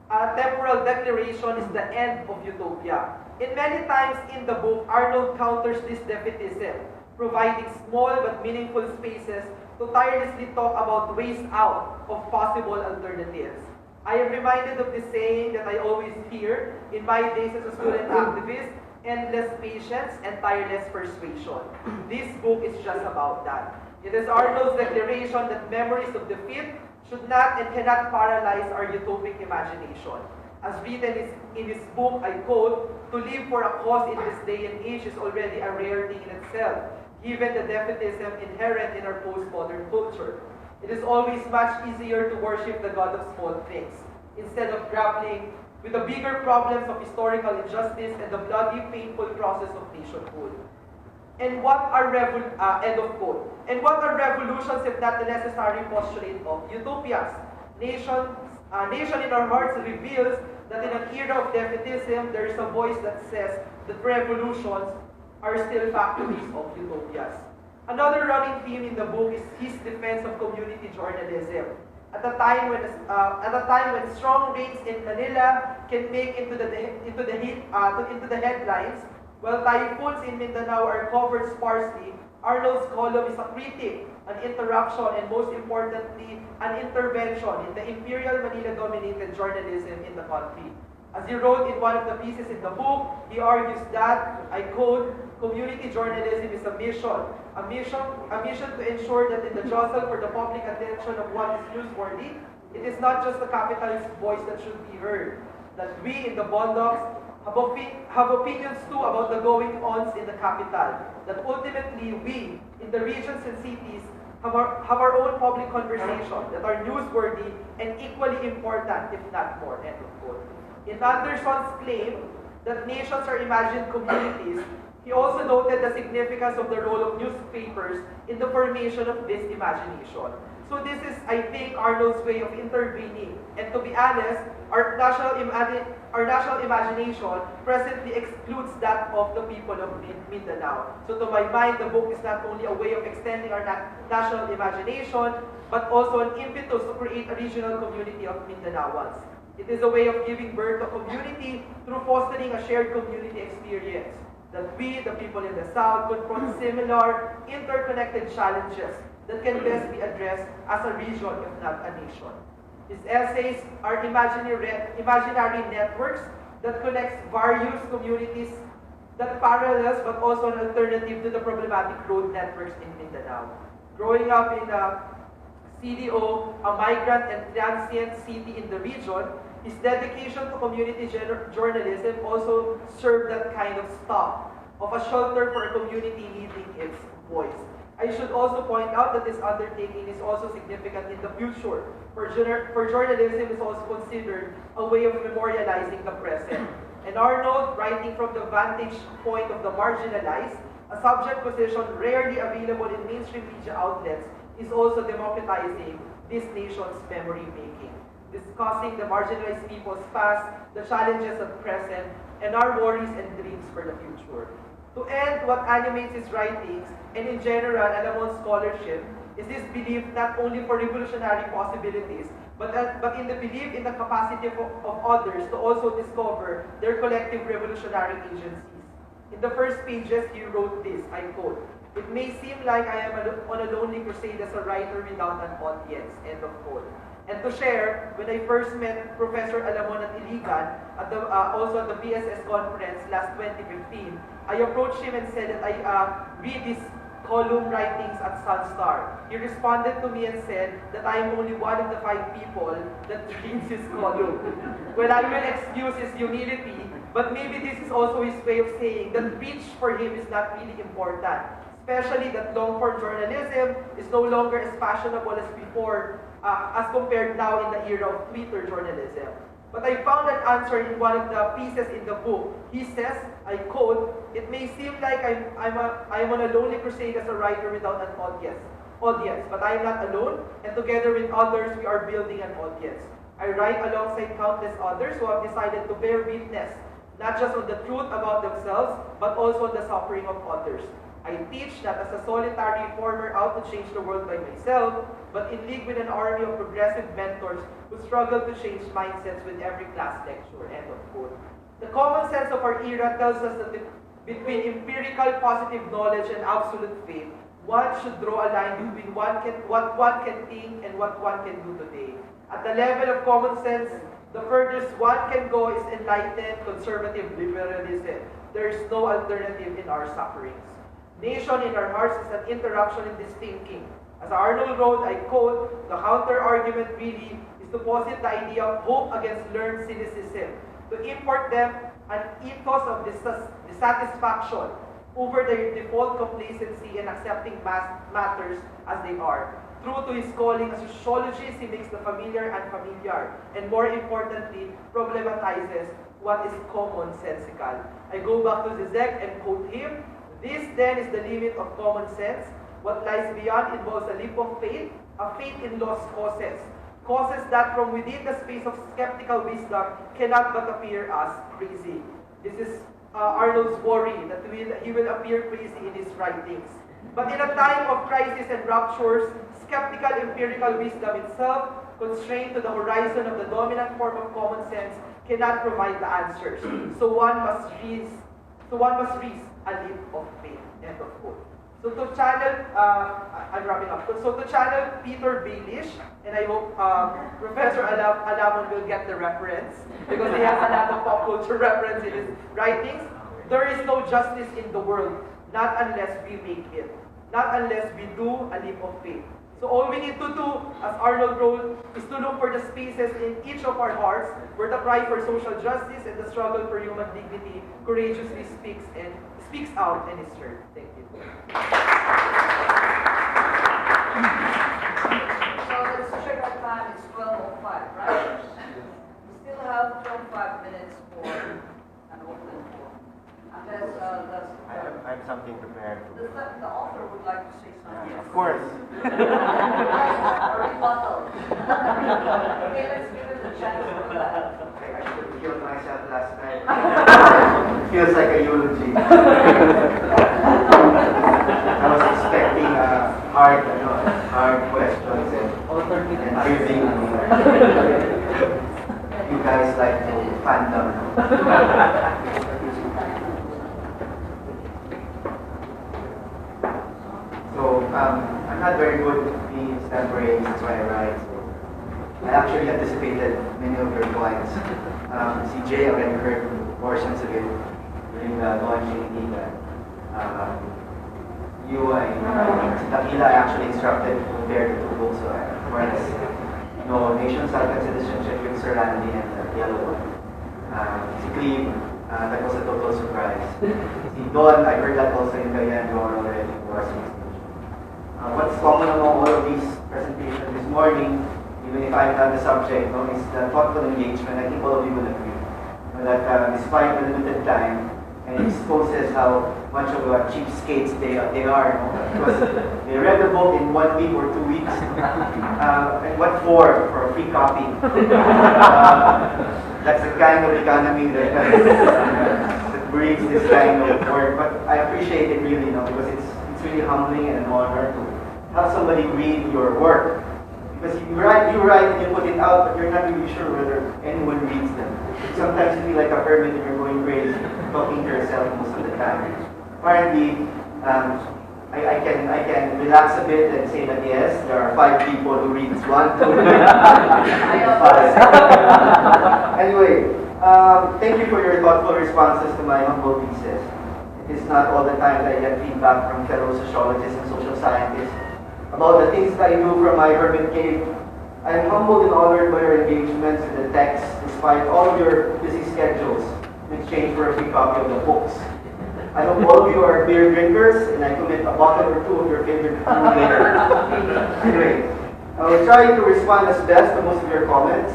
Speaker 3: temporal declaration is the end of utopia. In many times in the book, Arnold counters this defeatism, providing small but meaningful spaces to tirelessly talk about ways out of possible alternatives. I am reminded of the saying that I always hear in my days as a student activist: endless patience and tireless persuasion. This book is just about that. It is Arnold's declaration that memories of defeat should not and cannot paralyze our utopic imagination.
Speaker 6: As written in his book, I quote, "To live for a cause in this day and age is already a rare thing in itself, given the defeatism inherent in our postmodern culture. It is always much easier to worship the God of small things, instead of grappling with the bigger problems of historical injustice and the bloody, painful process of nationhood. And what are end of quote. And what are revolutions if not the necessary postulate of utopias? Nation in our hearts reveals that in an era of defeatism, there is a voice that says that revolutions are still factories of utopias." Another running theme in the book is his defense of community journalism. At a time when strong rates in Manila can make into the headlines, while typhoons in Mindanao are covered sparsely, Arnold's column is a critique, an interruption, and most importantly, an intervention in the Imperial Manila-dominated journalism in the country. As he wrote in one of the pieces in the book, he argues that, I quote, "Community journalism is a mission to ensure that in the jostle for the public attention of what is newsworthy, it is not just the capitalist's voice that should be heard, that we in the Bondocs have opinions too about the going-ons in the capital, that ultimately we, in the regions and cities, have our own public conversation that are newsworthy and equally important, if not more," end of quote. In Anderson's claim that nations are imagined communities, he also noted the significance of the role of newspapers in the formation of this imagination. So this is, I think, Arnold's way of intervening. And to be honest, our national imagination presently excludes that of the people of Mindanao. So to my mind, the book is not only a way of extending our national imagination, but also an impetus to create a regional community of Mindanaoans. It is a way of giving birth to community through fostering a shared community experience, that we, the people in the South, confront similar, interconnected challenges that can best be addressed as a region, if not a nation. His essays are imaginary networks that connects various communities that parallels but also an alternative to the problematic road networks in Mindanao. Growing up in a CDO, a migrant and transient city in the region, his dedication to community journalism also served that kind of stop, of a shelter for a community needing its voice. I should also point out that this undertaking is also significant in the future, for journalism is also considered a way of memorializing the present. And Arnold, writing from the vantage point of the marginalized, a subject position rarely available in mainstream media outlets, is also democratizing this nation's memory making, discussing the marginalized people's past, the challenges of present, and our worries and dreams for the future. To end, what animates his writings, and in general Alamon's scholarship, is this belief not only for revolutionary possibilities, but in the belief in the capacity of others to also discover their collective revolutionary agencies. In the first pages, he wrote this, I quote, "It may seem like I am on a lonely crusade as a writer without an audience," end of quote. And to share, when I first met Professor Alamon at Iligan, also at the PSS conference last 2015, I approached him and said that I read his column writings at Sunstar. He responded to me and said that I am only one of the 5 people that reads his column. Well, I will excuse his humility, but maybe this is also his way of saying that reach for him is not really important, especially that long-form journalism is no longer as fashionable as before, as compared now in the era of Twitter journalism. But I found an answer in one of the pieces in the book. He says, I quote, "It may seem like I'm on a lonely crusade as a writer without an audience, but I am not alone, and together with others, we are building an audience. I write alongside countless others who have decided to bear witness, not just on the truth about themselves, but also on the suffering of others. I teach not as a solitary reformer out to change the world by myself, but in league with an army of progressive mentors who struggle to change mindsets with every class lecture," end of quote. The common sense of our era tells us that between empirical positive knowledge and absolute faith, one should draw a line between what one can think and what one can do today. At the level of common sense, the furthest one can go is enlightened conservative liberalism. There is no alternative in our sufferings. Nation in our hearts is an interruption in this thinking. As Arnold wrote, I quote, "The counter-argument really is to posit the idea of hope against learned cynicism, to import them an ethos of dissatisfaction over their default complacency and accepting matters as they are. True to his calling as a sociologist, he makes the familiar unfamiliar, and more importantly, problematizes what is commonsensical. I go back to Zizek and quote him, "This then is the limit of common sense. What lies beyond involves a leap of faith, a faith in lost causes. Causes that from within the space of skeptical wisdom cannot but appear as crazy." This is Arnold's worry that he will appear crazy in his writings. But in a time of crisis and ruptures, skeptical empirical wisdom itself, constrained to the horizon of the dominant form of common sense, cannot provide the answers. So one must risk a leap of faith. End of quote. So to channel, I'm wrapping up. So to channel Peter Baelish, and I hope Professor Alamon will get the reference, because he has a lot of pop culture reference in his writings. There is no justice in the world, not unless we make it, not unless we do a leap of faith. So all we need to do, as Arnold wrote, is to look for the spaces in each of our hearts where the cry for social justice and the struggle for human dignity courageously speaks out and is heard. Thank you.
Speaker 1: So let's check our time. It's 12:05, right? We still have 25 minutes for an open forum. Unless
Speaker 7: I have something prepared.
Speaker 1: the author would like to say something.
Speaker 7: Of course.
Speaker 1: A rebuttal. Okay, let's give him the chance for that.
Speaker 2: I should have killed myself last night. Feels like a eulogy. I was expecting hard questions and giving. You guys like to fandom. So I'm not very good at being extemporaneous, that's why I write. I actually anticipated many of your points. CJ already heard portions of it during the launching data. Dakila actually instructed to compare the two books, so more or less, Nation, Self and Citizenship with Sir Randy and the yellow one. Si Cleve, that was a total surprise. Si Don, I heard that also in the Yan already for Extinction. What's common among all of these presentations this morning, even if I'm not the subject, is the thoughtful engagement. I think all of you will agree that despite the limited time, and it exposes how much of cheapskates they are, because they read the book in 1 week or 2 weeks. And what for? For a free copy. That's the kind of economy that breeds this kind of work. But I appreciate it really, because it's really humbling and an honor to have somebody read your work. Because you write and you put it out, but you're not really sure whether anyone reads them. Sometimes you feel like a hermit and you're going crazy, talking to yourself most of the time. Apparently, I can relax a bit and say that yes, there are 5 people who read this one, 2, 5. Anyway, thank you for your thoughtful responses to my humble pieces. It is not all the time that I get feedback from fellow sociologists and social scientists about the things that I do from my hermit cave. I am humbled and honored by your engagements in the text, despite all of your busy schedules, in exchange for a free copy of the books. I hope all of you are beer drinkers, and I commit a bottle or 2 of your favorite brew later. Anyway, I will try to respond as best to most of your comments,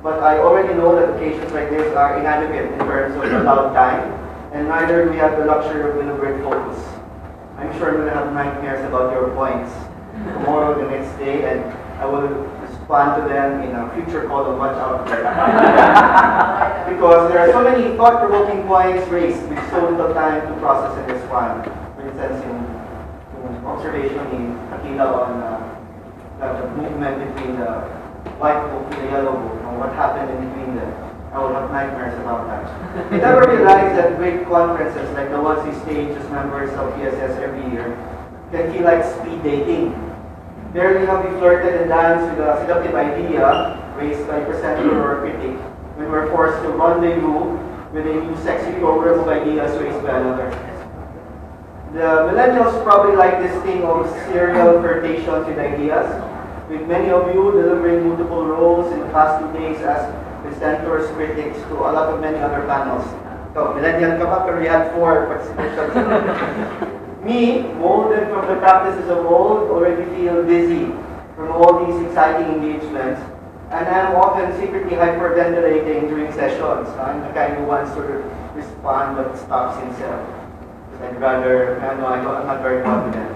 Speaker 2: but I already know that occasions like this are inadequate in terms of allowed time, and neither do we have the luxury of deliberate focus. I'm sure I'm going to have nightmares about your points tomorrow, the next day, and I will respond to them in a future call of Watch Out. Because there are so many thought-provoking points raised with so little time to process and respond. For instance, in observation in Dakila on the movement between the white book and the yellow book, and what happened in between them. I will have nightmares about that. I never realized that great conferences like the ones we stage as members of PSS every year can feel like speed dating. Barely have we flirted and danced with a seductive idea raised by presenter or critic when we're forced to rendezvous with a new sexy program of ideas raised by another. The millennials probably like this thing of serial flirtations with ideas, with many of you delivering multiple roles in the past 2 days as presenters, critics, to a lot of many other panels. So, millennial ka pa, pero we had 4 participations. Me, molded from the practices of old, already feel busy from all these exciting engagements. And I'm often secretly hyperventilating during sessions. I'm the kind who wants to respond but stops himself. I'd rather, I'm not very confident.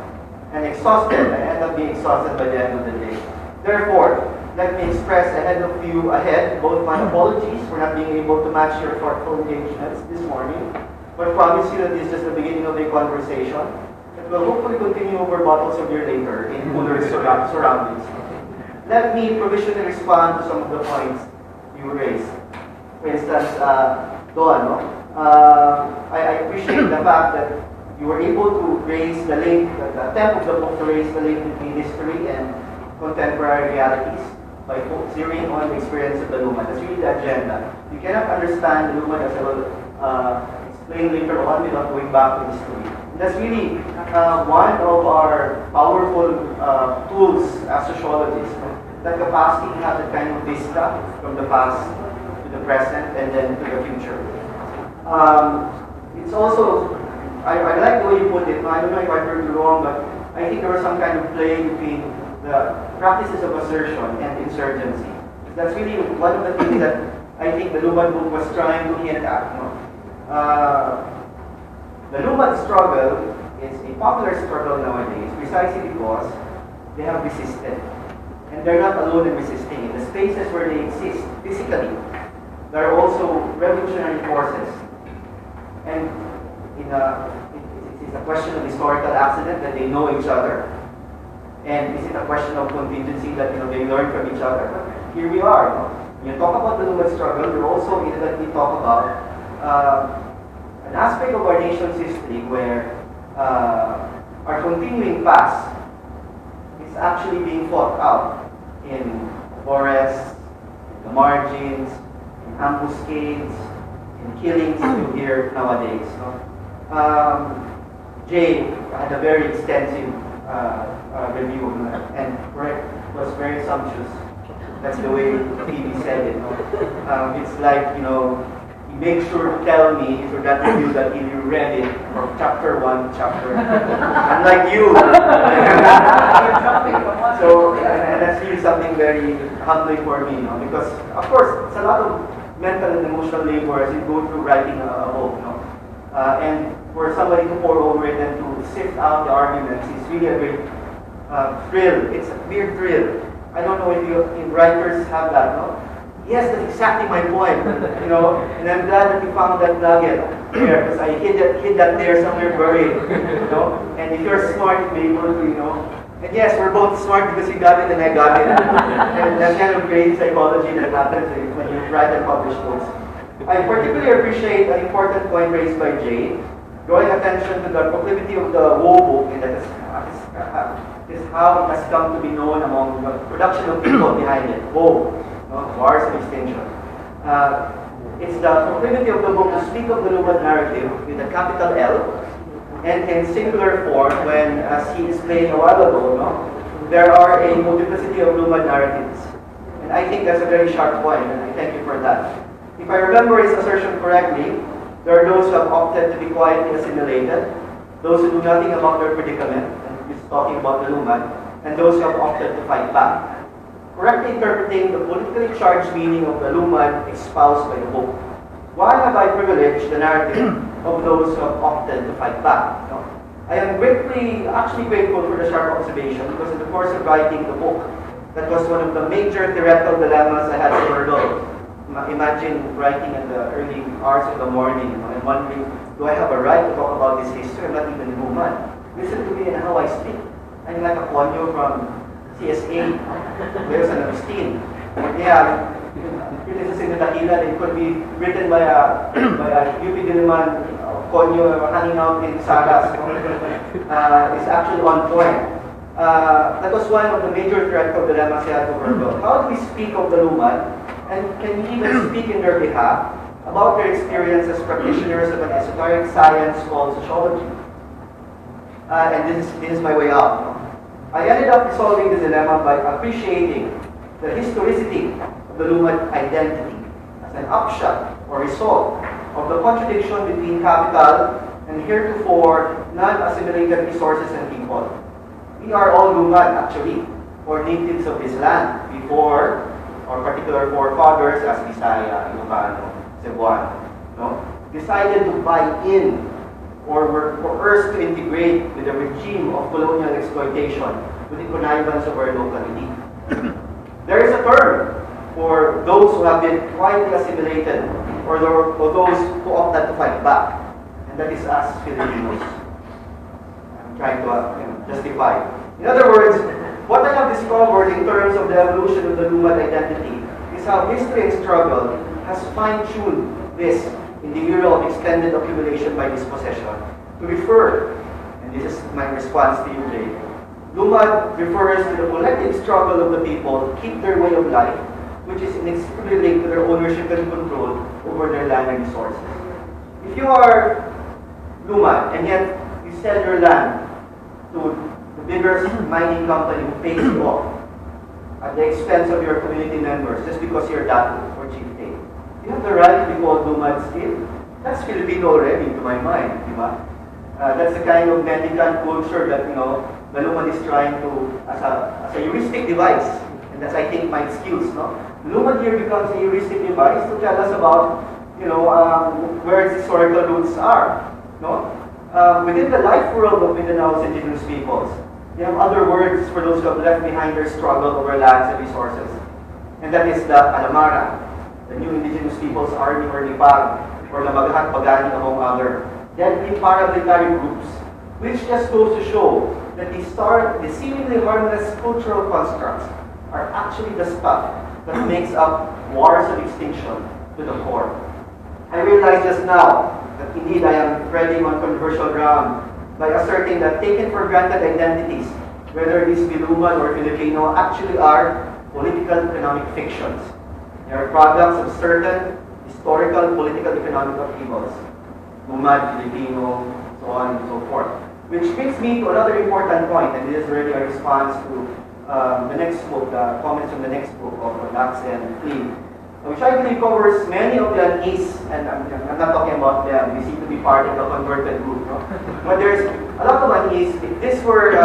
Speaker 2: And exhausted, I end up being exhausted by the end of the day. Therefore, let me express ahead both my apologies for not being able to match your thoughtful engagements this morning, but promise you that this is just the beginning of a conversation that will hopefully continue over bottles of beer later in cooler surroundings. Let me provisionally respond to some of the points you raised. For instance, Dawn, I appreciate the fact that you were able to raise the link, the attempt of the book to raise the link between history and contemporary realities by zeroing on the experience of the Lumad. That's really the agenda. You cannot understand the Lumad, as I will explain later on, without going back to history. And that's really one of our powerful tools as sociologists. That capacity to have that kind of vista from the past to the present and then to the future. It's also, I like the way you put it. I don't know if I heard you wrong, but I think there was some kind of play between the practices of assertion and insurgency. That's really one of the things that I think the Lumad book was trying to hint at. The Lumad struggle is a popular struggle nowadays precisely because they have resisted. And they're not alone in resisting. In the spaces where they exist physically, there are also revolutionary forces. And it's a question of historical accident that they know each other. And is it a question of contingency that they learn from each other? But here we are. When you talk about the Lumad struggle, we're also immediately talk about an aspect of our nation's history where our continuing past is actually being fought out in forests, in the margins, in ambuscades, in killings you hear nowadays. Jay had a very extensive review and was very sumptuous. That's the way Phoebe said it. It's like, he makes sure to tell me through that review that he read it from chapter 1 to chapter. Unlike you. So, and that's really something very humbling for me, because, of course, it's a lot of mental and emotional labor as you go through writing a book, and for somebody to pour over it and to sift out the arguments is really a great thrill. It's a weird thrill. I don't know if writers have that, no? Yes, that's exactly my point, and I'm glad that you found that nugget there, because I hid that there somewhere buried, and if you're smart, you'll be able to, and yes, we're both smart because you got it and I got it, and that's kind of great psychology that happens when you write and publish books. I particularly appreciate an important point raised by Jay, drawing attention to the proclivity of the Woe book, and that is how it has come to be known among the production of people behind it. Woe. Wars of Extinction. It's the proclivity of the book to speak of the Lumad narrative with a capital L and in singular form when, as he explained a while ago, there are a multiplicity of Lumad narratives. And I think that's a very sharp point, and I thank you for that. If I remember his assertion correctly, there are those who have opted to be quietly assimilated, those who do nothing about their predicament, and he's talking about the Lumad, and those who have opted to fight back. Correctly interpreting the politically charged meaning of the Lumad espoused by the book. Why have I privileged the narrative of those who have opted to fight back? I am actually grateful for the sharp observation, because in the course of writing the book, that was one of the major theoretical dilemmas I had to hurdle. Imagine writing in the early hours of the morning, and wondering, do I have a right to talk about this history? I'm not even Lumad. Listen to me and how I speak. I'm like a conyo from CSA, there's an Agustin. Yeah, this is in the Dakila. It could be written by a UP-Diliman conyo hanging out in Sagas. It's actually on point. That was one of the major theoretical dilemmas I had to hurdle. How do we speak of the Lumad, and can we even speak in their behalf about their experience as practitioners of an esoteric science called sociology? And this is my way out. I ended up resolving the dilemma by appreciating the historicity of the Lumad identity as an upshot or result of the contradiction between capital and heretofore non-assimilated resources and people. We are all Lumad actually, or natives of this land before our particular forefathers as Bisaya, Ilocano, Cebuano, no? Decided to buy in or were coerced to integrate with the regime of colonial exploitation with the connivance of our local elite. There is a term for those who have been quietly assimilated or those who opted to fight back, and that is us Filipinos. I'm trying to justify. In other words, what I have discovered in terms of the evolution of the Lumad identity is how history and struggle has fine-tuned this in the era of extended accumulation by dispossession to refer, and this is my response to you, Jay. Lumad refers to the collective struggle of the people to keep their way of life, which is inextricably linked to their ownership and control over their land and resources. If you are Lumad and yet you sell your land to the biggest mining company who pays you off at the expense of your community members just because you're Dato or chieftain, you have the right to be called Lumad still. That's Filipino already, to my mind, diba? That's the kind of mendicant culture that, the Lumad is trying to, as a heuristic device, and that's, I think, my excuse, no? Lumad here becomes a heuristic device to tell us about, where its historical roots are, no? Within the life world of Mindanao's indigenous peoples, they have other words for those who have left behind their struggle over lands and resources, and that is the Alamara, the New Indigenous Peoples Army or NIPAG, or the Magahat Pagani, among other deadly paramilitary groups, which just goes to show that the seemingly harmless cultural constructs are actually the stuff that makes up wars of extinction to the core. I realize just now that indeed I am treading on controversial ground by asserting that taken for granted identities, whether these be Lumad or Filipino, actually are political economic fictions. They are products of certain historical, political, economic upheavals. Lumad, Filipino, so on and so forth. Which brings me to another important point, and this is really a response to the next book, the comments from the next book of Dax and Cleve, which I believe covers many of the unease, and I'm not talking about them, they seem to be part of the converted group, no? But there's a lot of unease. If this were,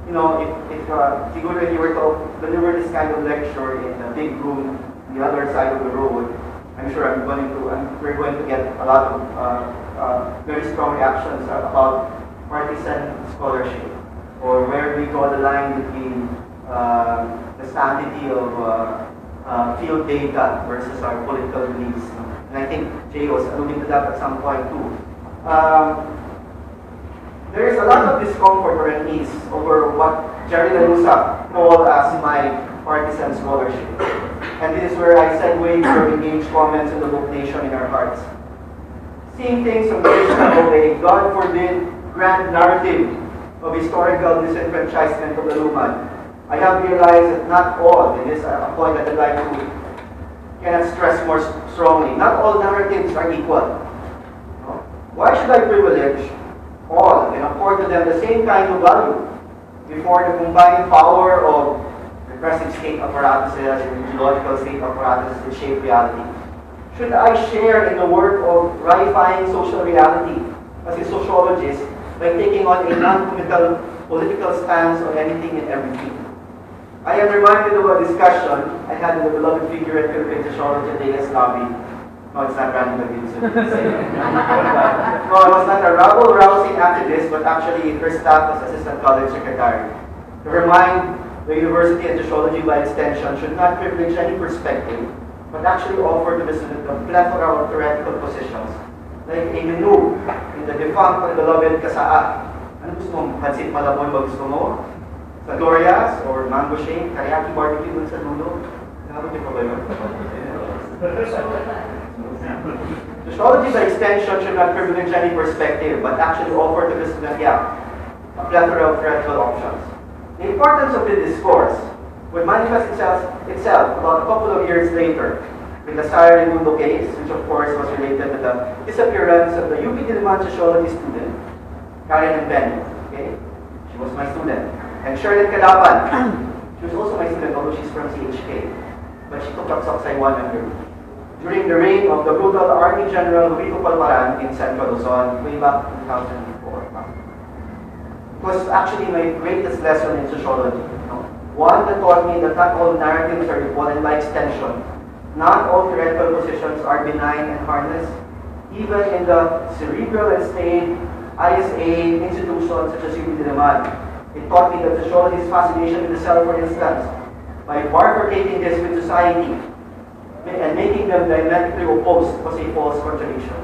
Speaker 2: siguro if you were to deliver this kind of lecture in a big room, the other side of the road, I'm sure we're going to get a lot of very strong reactions about partisan scholarship, or where we draw the line between the sanity of field data versus our political beliefs. And I think Jay was alluding to that at some point too. There is a lot of discomfort or unease over what Jerry Lalusa called as my partisan scholarship. And this is where I segue to engage comments in the book Nation in Our Hearts. Seeing things from the vision of a God forbid grand narrative of historical disenfranchisement of the Lumad, I have realized that not all, and this is a point that I'd like to cannot stress more strongly, not all narratives are equal. Why should I privilege all and accord to them the same kind of value before the combined power of repressive state apparatuses and ideological state apparatuses that shape reality? Should I share in the work of ratifying social reality as a sociologist by taking on a non-committal political stance on anything and everything? I am reminded of a discussion I had with a beloved figure at Philippine Sociology at the AS Lobby. No, it's not Randy McGill, so you can say it. No, I was not a rabble-rousing activist, but actually her staff as Assistant College Secretary. To remind the university and sociology by extension should not privilege any perspective, but actually offer to the student a plethora of theoretical positions, like a menu in the defunct and beloved Kasaa. Ano gusto mo? Pansit Malaboy ba gusto mo? Sa Dorias or mango shake, teriyaki barbecue dun sa dulo. Nakabot niyo pa ba yun? Sociology by extension should not privilege any perspective, but actually offer to the student, a plethora of theoretical options. The importance of the discourse would manifest itself about a couple of years later with the Sara Raimundo case, which of course was related to the disappearance of the UP-Diliman sociology student, Karen and Benny. Okay? She was my student. And Charlotte Calapan, she was also my student, although she's from CHK, but she took up Soksay 1 under me. During the reign of the brutal Army General Rito Palparan in Central Luzon, way back 2004. It was actually my greatest lesson in sociology. One that taught me that not all narratives are equal, and by extension, not all theoretical positions are benign and harmless. Even in the cerebral and staid ISA institutions such as UP-Cebu, it taught me that sociology's fascination with the self, for instance, by bifurcating this with society and making them diametrically opposed was a false contradiction.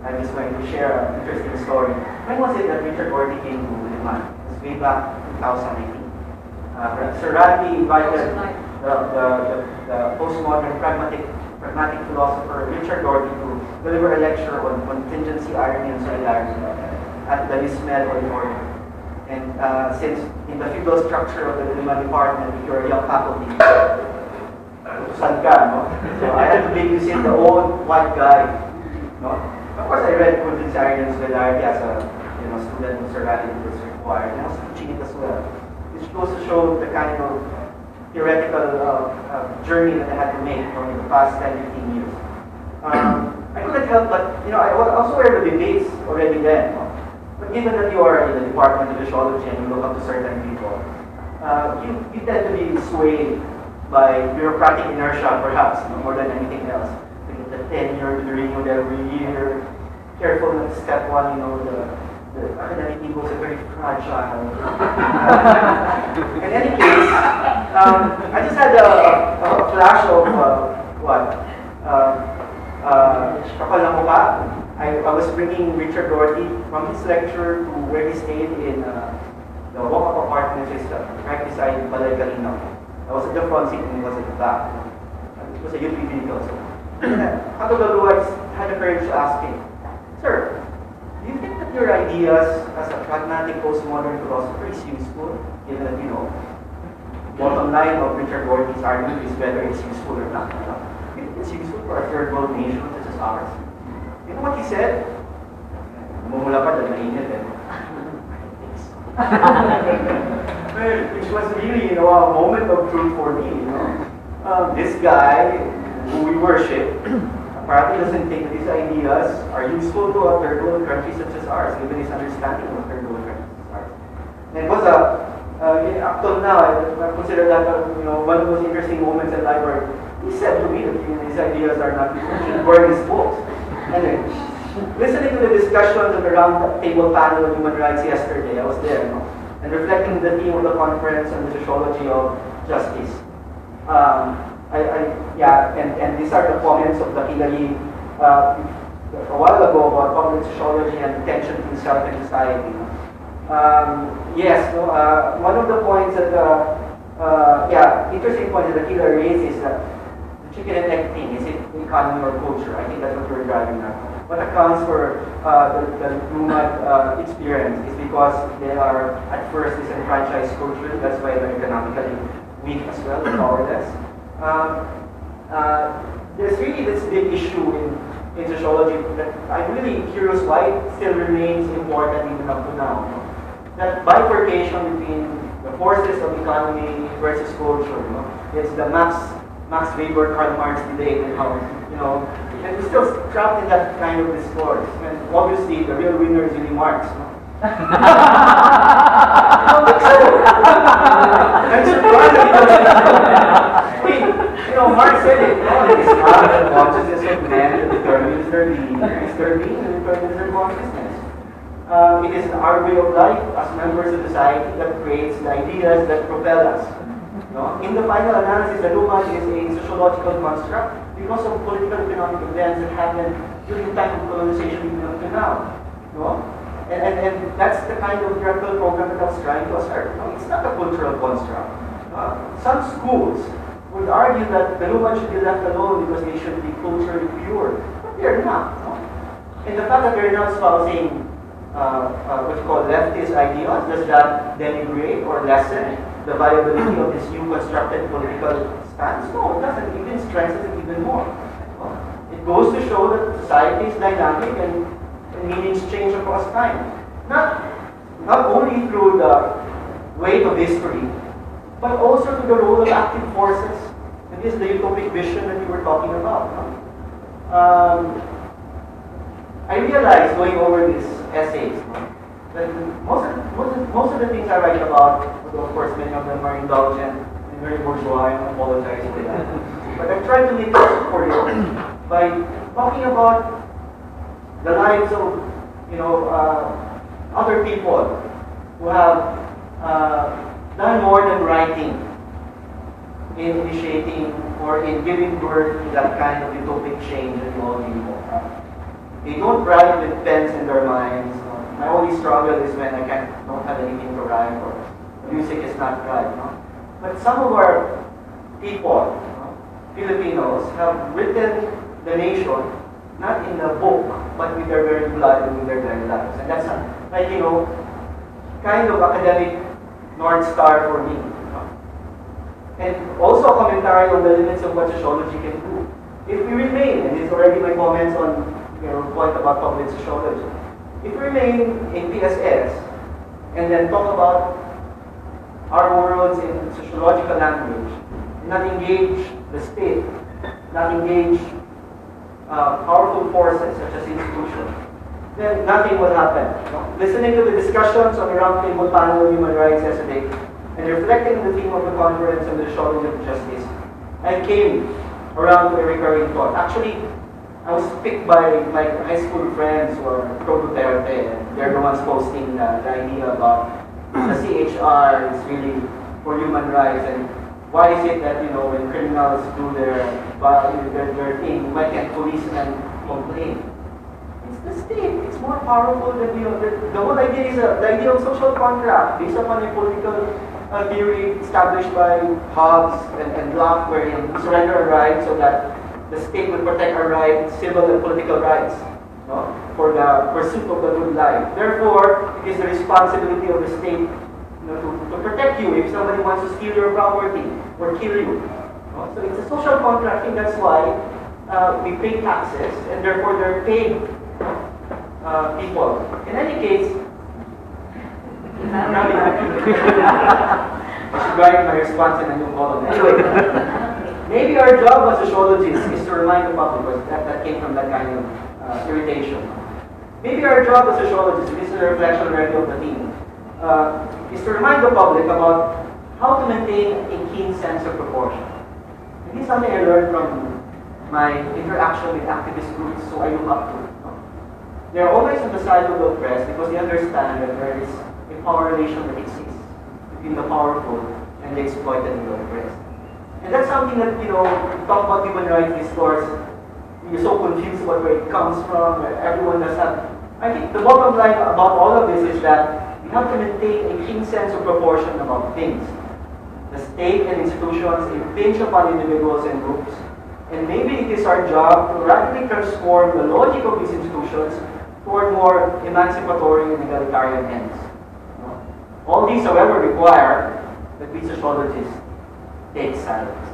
Speaker 2: I'm just going to share an interesting story. When was it that Richard Rorty came to Liman? It was way back 2018. Sir Randy invited the postmodern pragmatic philosopher Richard Rorty to deliver a lecture on contingency, irony, and solidarity at the Lismel Auditorium. And since in the feudal structure of the Liman department, if you're a young faculty, so I had to babysit the old white guy. No? Of course, I read contingency, irony, and solidarity as a student of Sir Randy was required, and I was teaching it as well. Which goes to show the kind of theoretical journey that I had to make over the past 10-15 years. I couldn't help but, I was also aware of the debates already then. But given that you are in the Department of Sociology and you look up to certain people, you tend to be swayed by bureaucratic inertia, perhaps, more than anything else. To get the tenure, the renewed every year, careful at step one, the academic ego is very fragile. In any case, I just had a flash of kapal na mukha. I was bringing Richard Rorty from his lecture to where he stayed in the walk-up apartment, which is right beside Balay Kalinaw. I was at the front seat and he was at the back. It was a UP vehicle. So, out of the blue, I had the courage to ask him, "Sir, do you think that your ideas as a pragmatic postmodern philosopher is useful, given that, bottom line of Richard Rorty's argument is whether it's useful or not? Do you think it's useful for a third world nation such as ours?" You know what he said? Mumula pa dahil mainit eh. Which was really, a moment of truth for me, This guy who we worship apparently doesn't think that these ideas are useful to a third world country such as ours, given his understanding of a third world country such as ours. And it was up till now, I consider that one of those interesting moments in life where he said to me that these ideas are not useful, he should burn his books. And then, listening to the discussions on the round table panel on human rights yesterday, I was there, and reflecting the theme of the conference on the sociology of justice. And these are the comments of Dakila Yee a while ago about public sociology and tension between self and society. One of the points that, interesting point that Dakila raised is that the chicken and egg thing, is it economy or culture? I think that's what we're driving at. What accounts for the Lumad experience is because they are at first disenfranchised culture, that's why they're economically weak as well, powerless. There's really this big issue in sociology that I'm really curious why it still remains important even up to now. That bifurcation between the forces of economy versus culture. It's the Max Weber, Karl Marx debate, and how, and we're still trapped in that kind of discourse. And obviously, the real winner is really Marx. I'm surprised that he doesn't. Marx said it. It's not the consciousness of man that determines their being. It's their being that determines their consciousness. It is our way of life as members of society that creates the ideas that propel us. In the final analysis, the Lumad is a sociological construct because of political economic events that happened during the time of colonization even up to now. And that's the kind of theoretical program that I was trying to assert. It's not a cultural construct. Some schools would argue that the Lumad should be left alone because they should be culturally pure. But they're not. And the fact that they're not espousing what you call leftist ideas, does that denigrate or lessen the viability of this new constructed political stance? No, it doesn't. It even strengthens it even more. It goes to show that society is dynamic and meanings change across time. Not only through the weight of history, but also to the role of active forces. And this is the utopic vision that you were talking about. I realized going over these essays that most of the things I write about, although of course many of them are indulgent and very bourgeois, I apologize for that. But I tried to make it for you by talking about the lives of other people who have done more than writing in initiating or in giving birth to that kind of utopic change that you all dream of. They don't write with pens in their minds. My only struggle is when I don't have anything to write or music is not right. But some of our people, Filipinos, have written the nation not in a book, but with their very blood and with their very lives. And that's kind of academic North Star for me. And also a commentary on the limits of what sociology can do. If we remain, and it's already my comments on your point about public sociology, if we remain in PSS and then talk about our worlds in sociological language, not engage the state, not engage powerful forces such as institutions, then nothing will happen. Listening to the discussions on the roundtable panel on human rights yesterday, and reflecting on the theme of the conference on the sociology of justice, I came around to a recurring thought. Actually, I was picked by my high school friends who are pro-Duterte, and they're the ones posting the idea about the CHR is really for human rights, and why is it that when criminals do their thing, why can't policemen complain? It's the state. It's more powerful than the whole idea is the idea of social contract based upon a political theory established by Hobbes and Locke, wherein we surrender our rights so that the state will protect our rights, civil and political rights, for the pursuit of the good life. Therefore, it is the responsibility of the state to protect you if somebody wants to steal your property or kill you. So it's a social contract. I think that's why we pay taxes, and therefore they're paid people. In any case, I should write my response in a new column. Anyway, maybe our job as sociologists is to remind the public, because that came from that kind of irritation. Maybe our job as sociologists, this is a reflection already of the theme, is to remind the public about how to maintain a keen sense of proportion. And this is something I learned from my interaction with activist groups who I look up to. They're always on the side of the oppressed because they understand that there is a power relation that exists between the powerful and the exploited and the oppressed. And that's something that, we talk about human rights discourse, you're so confused about where it comes from, where everyone does have. I think the bottom line about all of this is that we have to maintain a keen sense of proportion about things. The state and institutions impinge upon individuals and groups, and maybe it is our job to radically transform the logic of these institutions toward more emancipatory and egalitarian ends. All these, however, require that we sociologists take silence.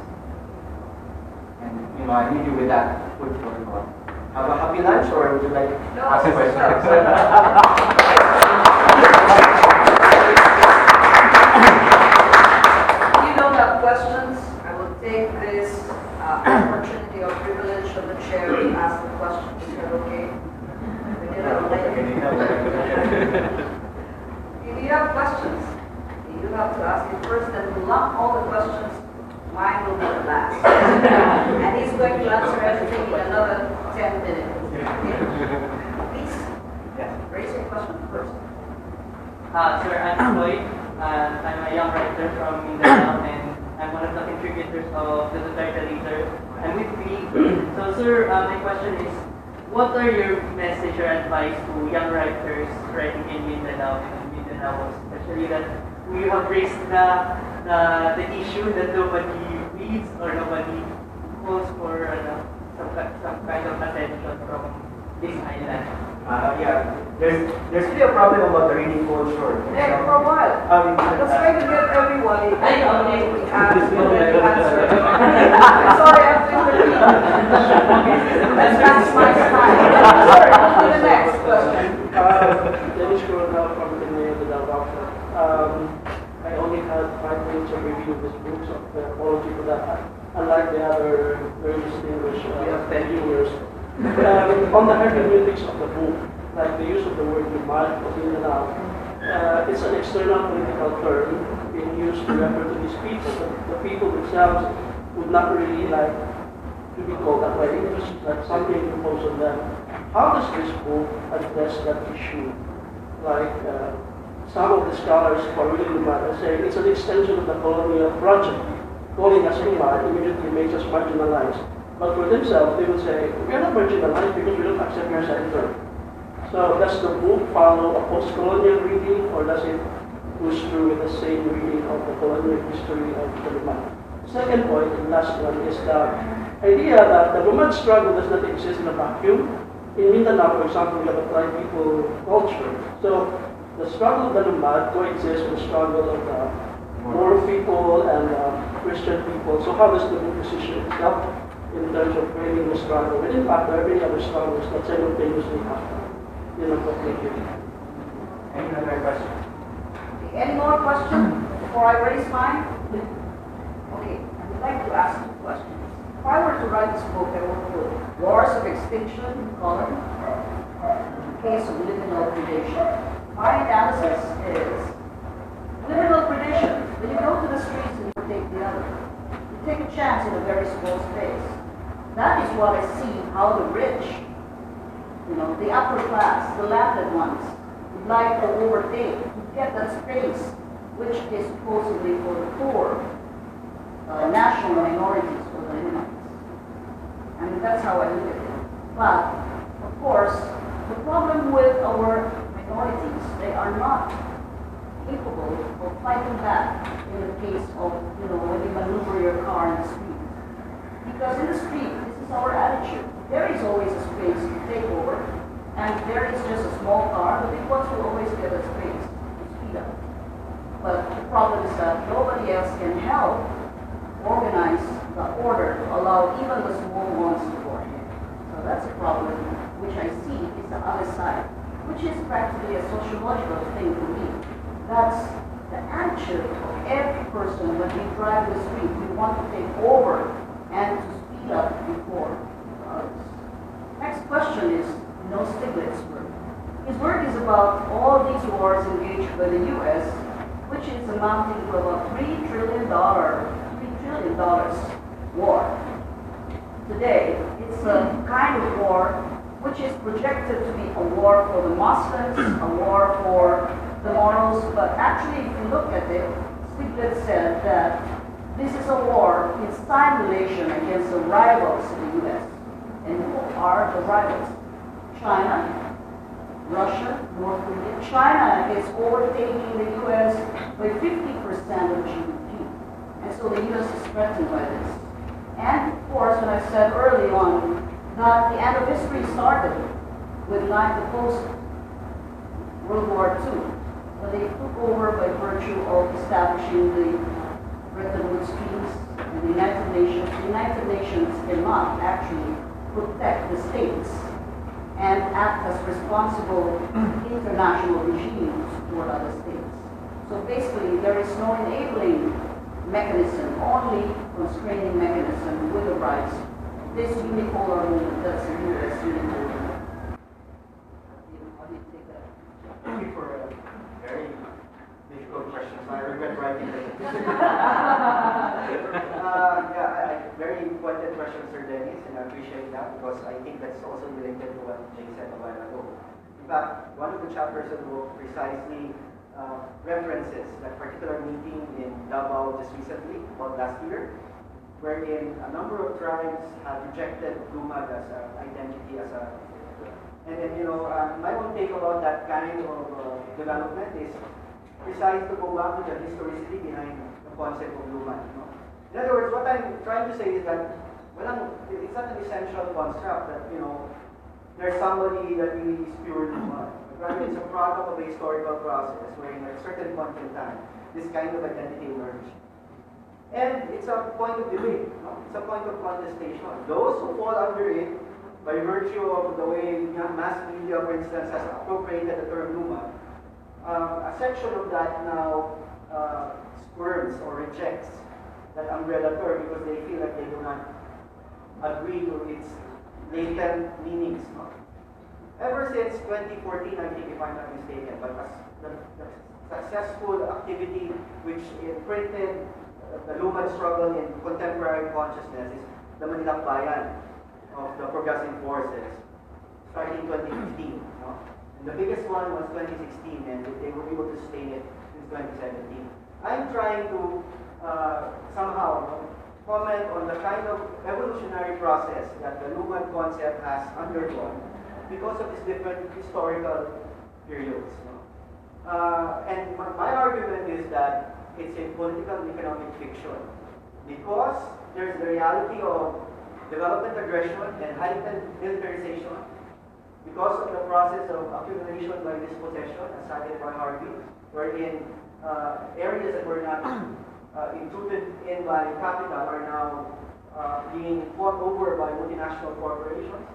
Speaker 2: And I leave you with that food for thought. Have a happy lunch, or would you like to ask a question?
Speaker 1: If you don't have questions, I will take this opportunity or privilege of the chair to ask the question. Is that okay? If you have questions, you have to ask it first and block all the questions. Mine will be the last. And he's going to answer everything in another 10 minutes. Okay? Please, raise your question first.
Speaker 8: Sir, I'm Floyd. I'm a young writer from Mindanao, and I'm one of the contributors of the Duterte Leader. I'm with Phoebe. So, sir, my question is, what are your message or advice to young writers writing in Mindanao and Mindanao, especially that we have raised the issue that nobody reads or nobody calls for some kind of attention from this island?
Speaker 2: There's really a problem about the reading culture.
Speaker 1: Yeah, for a while. Let's try to get everyone to answer. I'm sorry, I'm doing the That's my style. Sorry, on to the next question.
Speaker 4: Dennis Corona from the Mindanao. I
Speaker 9: only had 5 minutes of review of this book, so apology for that. Unlike the other very distinguished viewers. On the hermeneutics of the book, like the use of the word Lumad or Mindanao, it's an external political term being used to refer to these people. The people themselves would not really like to be called that way. It was like something imposed on them. How does this book address that issue? Like some of the scholars who are really Lumad are saying it's an extension of the colonial project. Calling us Lumad immediately makes us marginalized. But for themselves, they would say, we are not marginalized because we don't accept your center. So does the book follow a post-colonial reading, or does it push through with the same reading of the colonial history of the Lumad? Second point, and last one, is the idea that the Lumad struggle does not exist in a vacuum. In Mindanao, for example, we have a tri-people culture. So the struggle of the Lumad coexists with the struggle of the Moor people and Christian people. So how does the book position itself in terms of framing the struggle? And in fact, there are many other struggles that simultaneously happen in a conflict.
Speaker 3: Any other question?
Speaker 1: Okay, any more questions before I raise mine? Okay, I would like to ask 2 questions. If I were to write this book, I would put Wars of Extinction, colon, case of liminal predation. My analysis is liminal predation. When you go to the streets and you take the other, you take a chance in a very small space. That is what I see how the rich, the upper class, the landed ones, would like to overtake, to get that space, which is supposedly for the poor, national minorities, or the Mennonites. And that's how I look at it. But, of course, the problem with our minorities, they are not capable of fighting back in the case of, when you maneuver your car in the street. Because in the street, this is our attitude. There is always a space to take over, and there is just a small car, the big ones will always get a space to speed up. But the problem is that nobody else can help organize the order to allow even the small ones to go ahead. So that's a problem which I see is the other side, which is practically a sociological thing to me. That's the attitude of every person when we drive the street. We want to take over and to speed up before others. Next question is Stiglitz's work. His work is about all these wars engaged by the U.S., which is amounting to about $3 trillion war. Today, it's a kind of war which is projected to be a war for the Muslims, a war for the morals, but actually if you look at it, Stiglitz said that this is a war in simulation against the rivals of the U.S. And who are the rivals? China, Russia, North Korea. China is overtaking the U.S. by 50% of GDP. And so the U.S. is threatened by this. And of course, when I said early on that the end of history started with the post-World War II, when they took over by virtue of establishing the Bretton Woods Treaties and the United Nations. The United Nations cannot actually protect the states and act as responsible international regime to support other states. So basically, there is no enabling mechanism, only constraining mechanism with the rights. This unipolar movement, that's the U.S. unipolar. How do you take that?
Speaker 7: Thank you for a very difficult question. I regret writing it. Very pointed question, Sir Dennis, and I appreciate that because I think that's also related to what Jay said a while ago. In fact, one of the chapters of the book precisely references that particular meeting in Davao just recently, about last year, wherein a number of tribes have rejected Lumad as an identity, and then, my own take about that kind of development is precise to go back to the historicity behind the concept of Lumad. In other words, what I'm trying to say is that, it's not an essential construct that, there's somebody that really is pure Lumad. Rather, it's a product of a historical process where in a certain point in time, this kind of identity emerged. And it's a point of debate, it's a point of contestation. Those who fall under it, by virtue of the way mass media, for instance, has appropriated the term Lumad, a section of that now squirms or rejects that umbrella term because they feel like they do not agree to its latent meanings. No? Ever since 2014, I think if I'm not mistaken, but as the successful activity which imprinted the Lumad Struggle in contemporary consciousness is the Manilakbayan of the progressive forces, starting 2015. No? And the biggest one was 2016, and they were able to sustain it since 2017. I'm trying to somehow comment on the kind of evolutionary process that the Lumad concept has undergone because of these different historical periods. No? And my argument is that it's a political and economic fiction because there's the reality of development aggression and heightened militarization because of the process of accumulation by dispossession, as cited by Harvey, wherein areas that were not intruded in by capital are now being fought over by multinational corporations.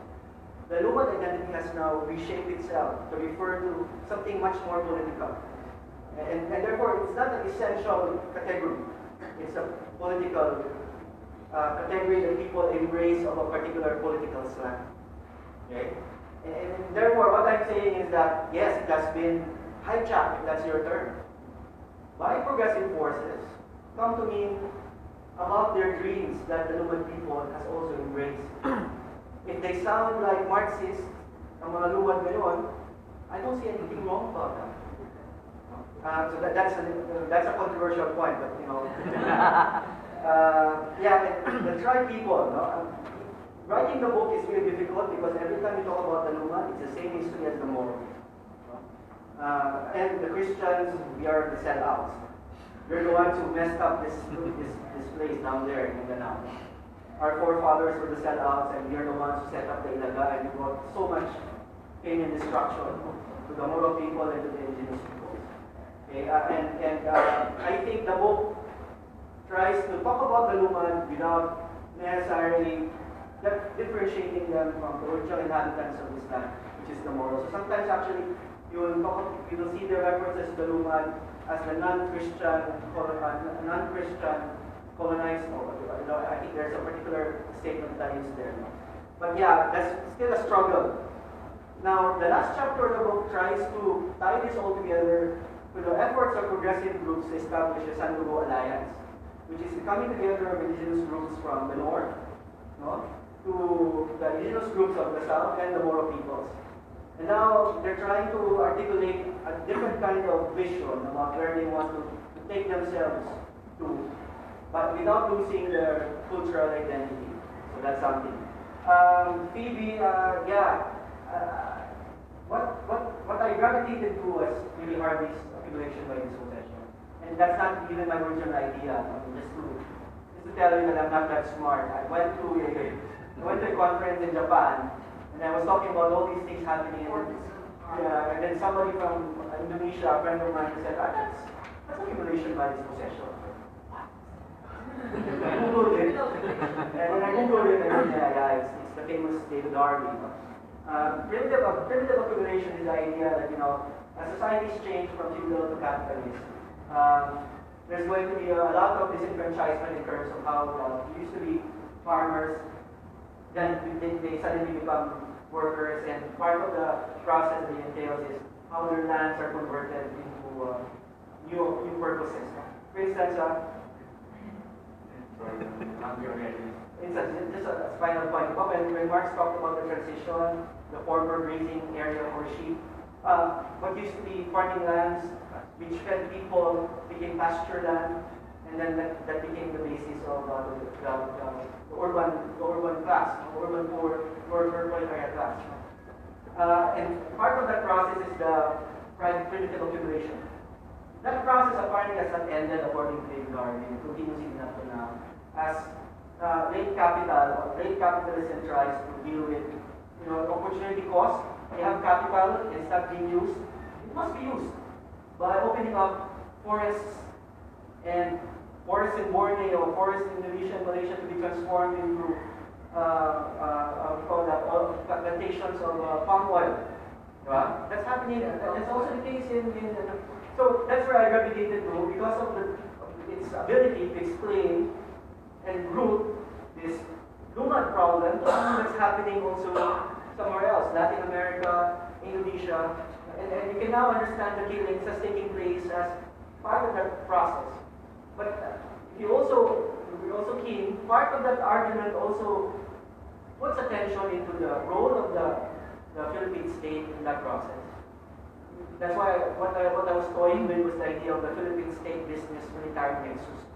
Speaker 7: The Lumad identity has now reshaped itself to refer to something much more political. And therefore, it's not an essential category. It's a political category that people embrace of a particular political slant. Okay? And therefore, what I'm saying is that, yes, it has been hijacked, if that's your term, by progressive forces, come to mean about their dreams that the Lumad people has also embraced. If they sound like Marxists, ang mga Lumad ngayon, I don't see anything wrong about that. So that's a controversial point, but you know, yeah, the tribe people. No? Writing the book is really difficult because every time you talk about the Lumad, it's the same history as the Moro. And the Christians, we are the sellouts. We're the ones who messed up this place down there in Mindanao. Our forefathers were the sellouts, and we are the ones who set up the Ilaga, and we brought so much pain and destruction to the Moro people and to the indigenous people. Okay, I think the book tries to talk about the Lumad without necessarily differentiating them from the original inhabitants of this land, which is the Moro. So sometimes actually you will see the references to the Lumad as the non-Christian colonized Moro. You know, I think there's a particular statement that I use there. But yeah, that's still a struggle. Now, the last chapter of the book tries to tie this all together with the efforts of progressive groups to establish a Sandugo Alliance, which is the coming together of indigenous groups from the north, no, to the indigenous groups of the south and the Moro peoples. And now they're trying to articulate a different kind of vision about where they want to take themselves to, but without losing their cultural identity. So that's something. Phoebe, what I gravitated to was really Harvey's accumulation by dispossession. And that's not even my original idea. I mean, just to tell you that I'm not that smart. I went to a conference in Japan, and I was talking about all these things happening. And then somebody from Indonesia, a friend of mine, said, that's accumulation by dispossession. I Googled it, and when I Googled it, I said, it's the famous David Harvey. Primitive accumulation is the idea that, you know, as societies change from feudal to capitalist, there's going to be a lot of disenfranchisement in terms of how used to be farmers, then they suddenly become workers, and part of the process that entails is how their lands are converted into new purposes. For instance, just a final point. When Marx talked about the transition, the former grazing area for sheep, what used to be farming lands, which fed people, became pasture land, and then that became the basis of the urban class, the urban poor proletariat class. And part of that process is the primitive accumulation. That process apparently has not ended according to David Harvey, and continues even up to now, as late capitalism tries to deal with, you know, opportunity cost. They have capital, it's not being used. It must be used by opening up forests in Borneo, forests in Indonesia and Malaysia to be transformed into plantations of palm oil. That's happening. That's also the case in so that's where I gravitated to because of the its ability to explain and root this Lumad problem to something that's happening also somewhere else, Latin America, Indonesia, and you can now understand the killings that's taking place as part of that process. But if we're also keen, part of that argument also puts attention into the role of the Philippine state in that process. That's why what I was toying with was the idea of the Philippine state business military nexus,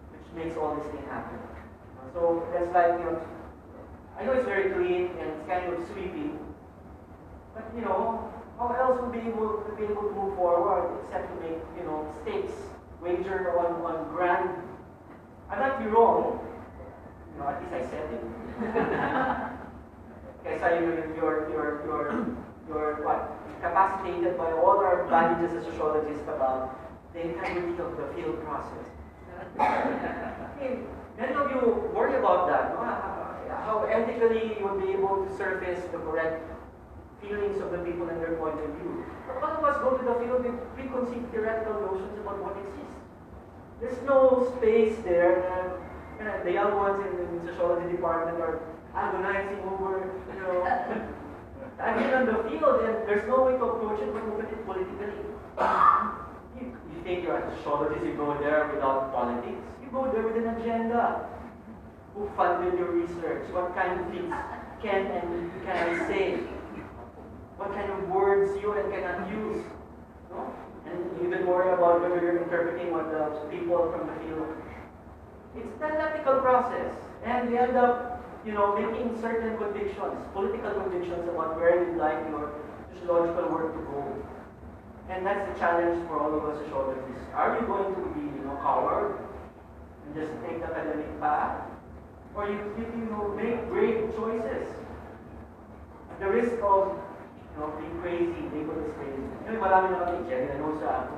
Speaker 7: which makes all this thing happen. So that's like, I know it's very clean and it's kind of sweeping, but how else would be able to move forward except to make, stakes wager on grand. I might be wrong, at least I said it. Kasi you're what? Capacitated by all our values as sociologists about the integrity of the field process. Many of you worry about that, no? How ethically you would be able to surface the correct feelings of the people and their point of view. But all of us go to the field with preconceived theoretical notions about what exists. There's no space there. The young ones in the sociology department are agonizing over, I've been on the field and there's no way to approach it but look at it politically. You think you're a sociologist, you go there without politics. You go there with an agenda. Who funded your research? What kind of things can I say? What kind of words you and cannot use? No? And even more about whether you're interpreting what the people from the field. It's an ethical process. And we end up making certain convictions, political convictions about where you'd like your sociological work to go. And that's the challenge for all of us sociologists. Are you going to be, coward and just take the academic path? Or you make brave choices at the risk of, being crazy, labeled as crazy. Marami na kami dyan, sa ako.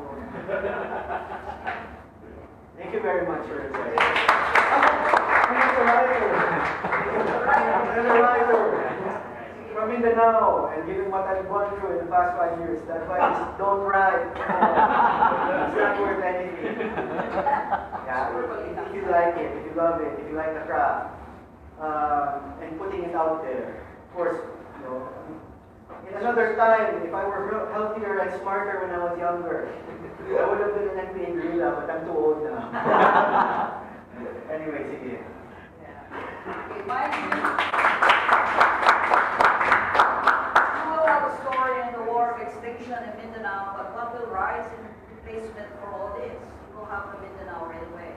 Speaker 7: Thank you very much for your time. I'm a writer from Mindanao, and given what I've gone through in the past 5 years, that advice is don't write. It's not worth anything. Yeah, if you like it, if you love it, if you like the craft, and putting it out there. Of course, in another time, if I were healthier and smarter when I was younger, I would have been an NBA gorilla, but I'm too old now. Anyway, sige.
Speaker 1: Okay, mind you, you will have a story in the War of Extinction in Mindanao, but what will rise in replacement for all this? You will have the Mindanao Railway.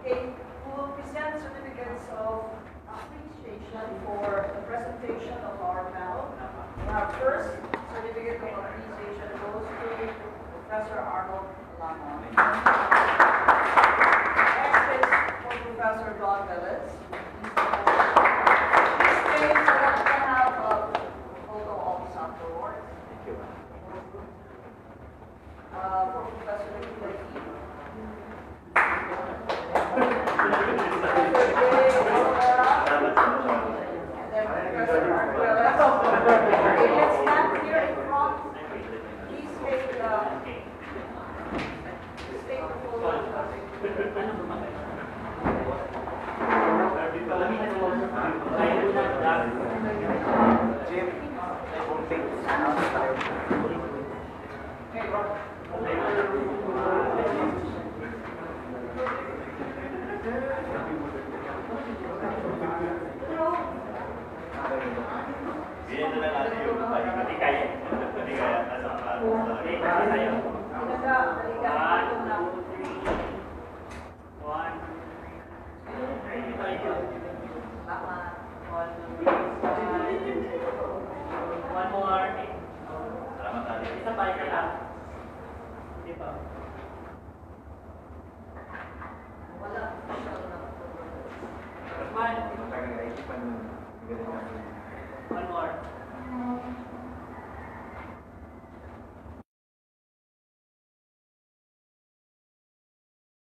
Speaker 1: Okay, we will present certificates of appreciation for the presentation of our panel. Our first certificate of appreciation goes to Professor Arnold P. Next is for Professor Velez. Please stay so that we can have a photo ops afterwards.
Speaker 2: Thank you.
Speaker 1: For Professor Dakila Yee. And then Professor Arguelles. Okay, let's stand here in front. Please take the
Speaker 8: One more. Isa pa, isa lang. Hindi pa.
Speaker 1: wala.
Speaker 8: One more.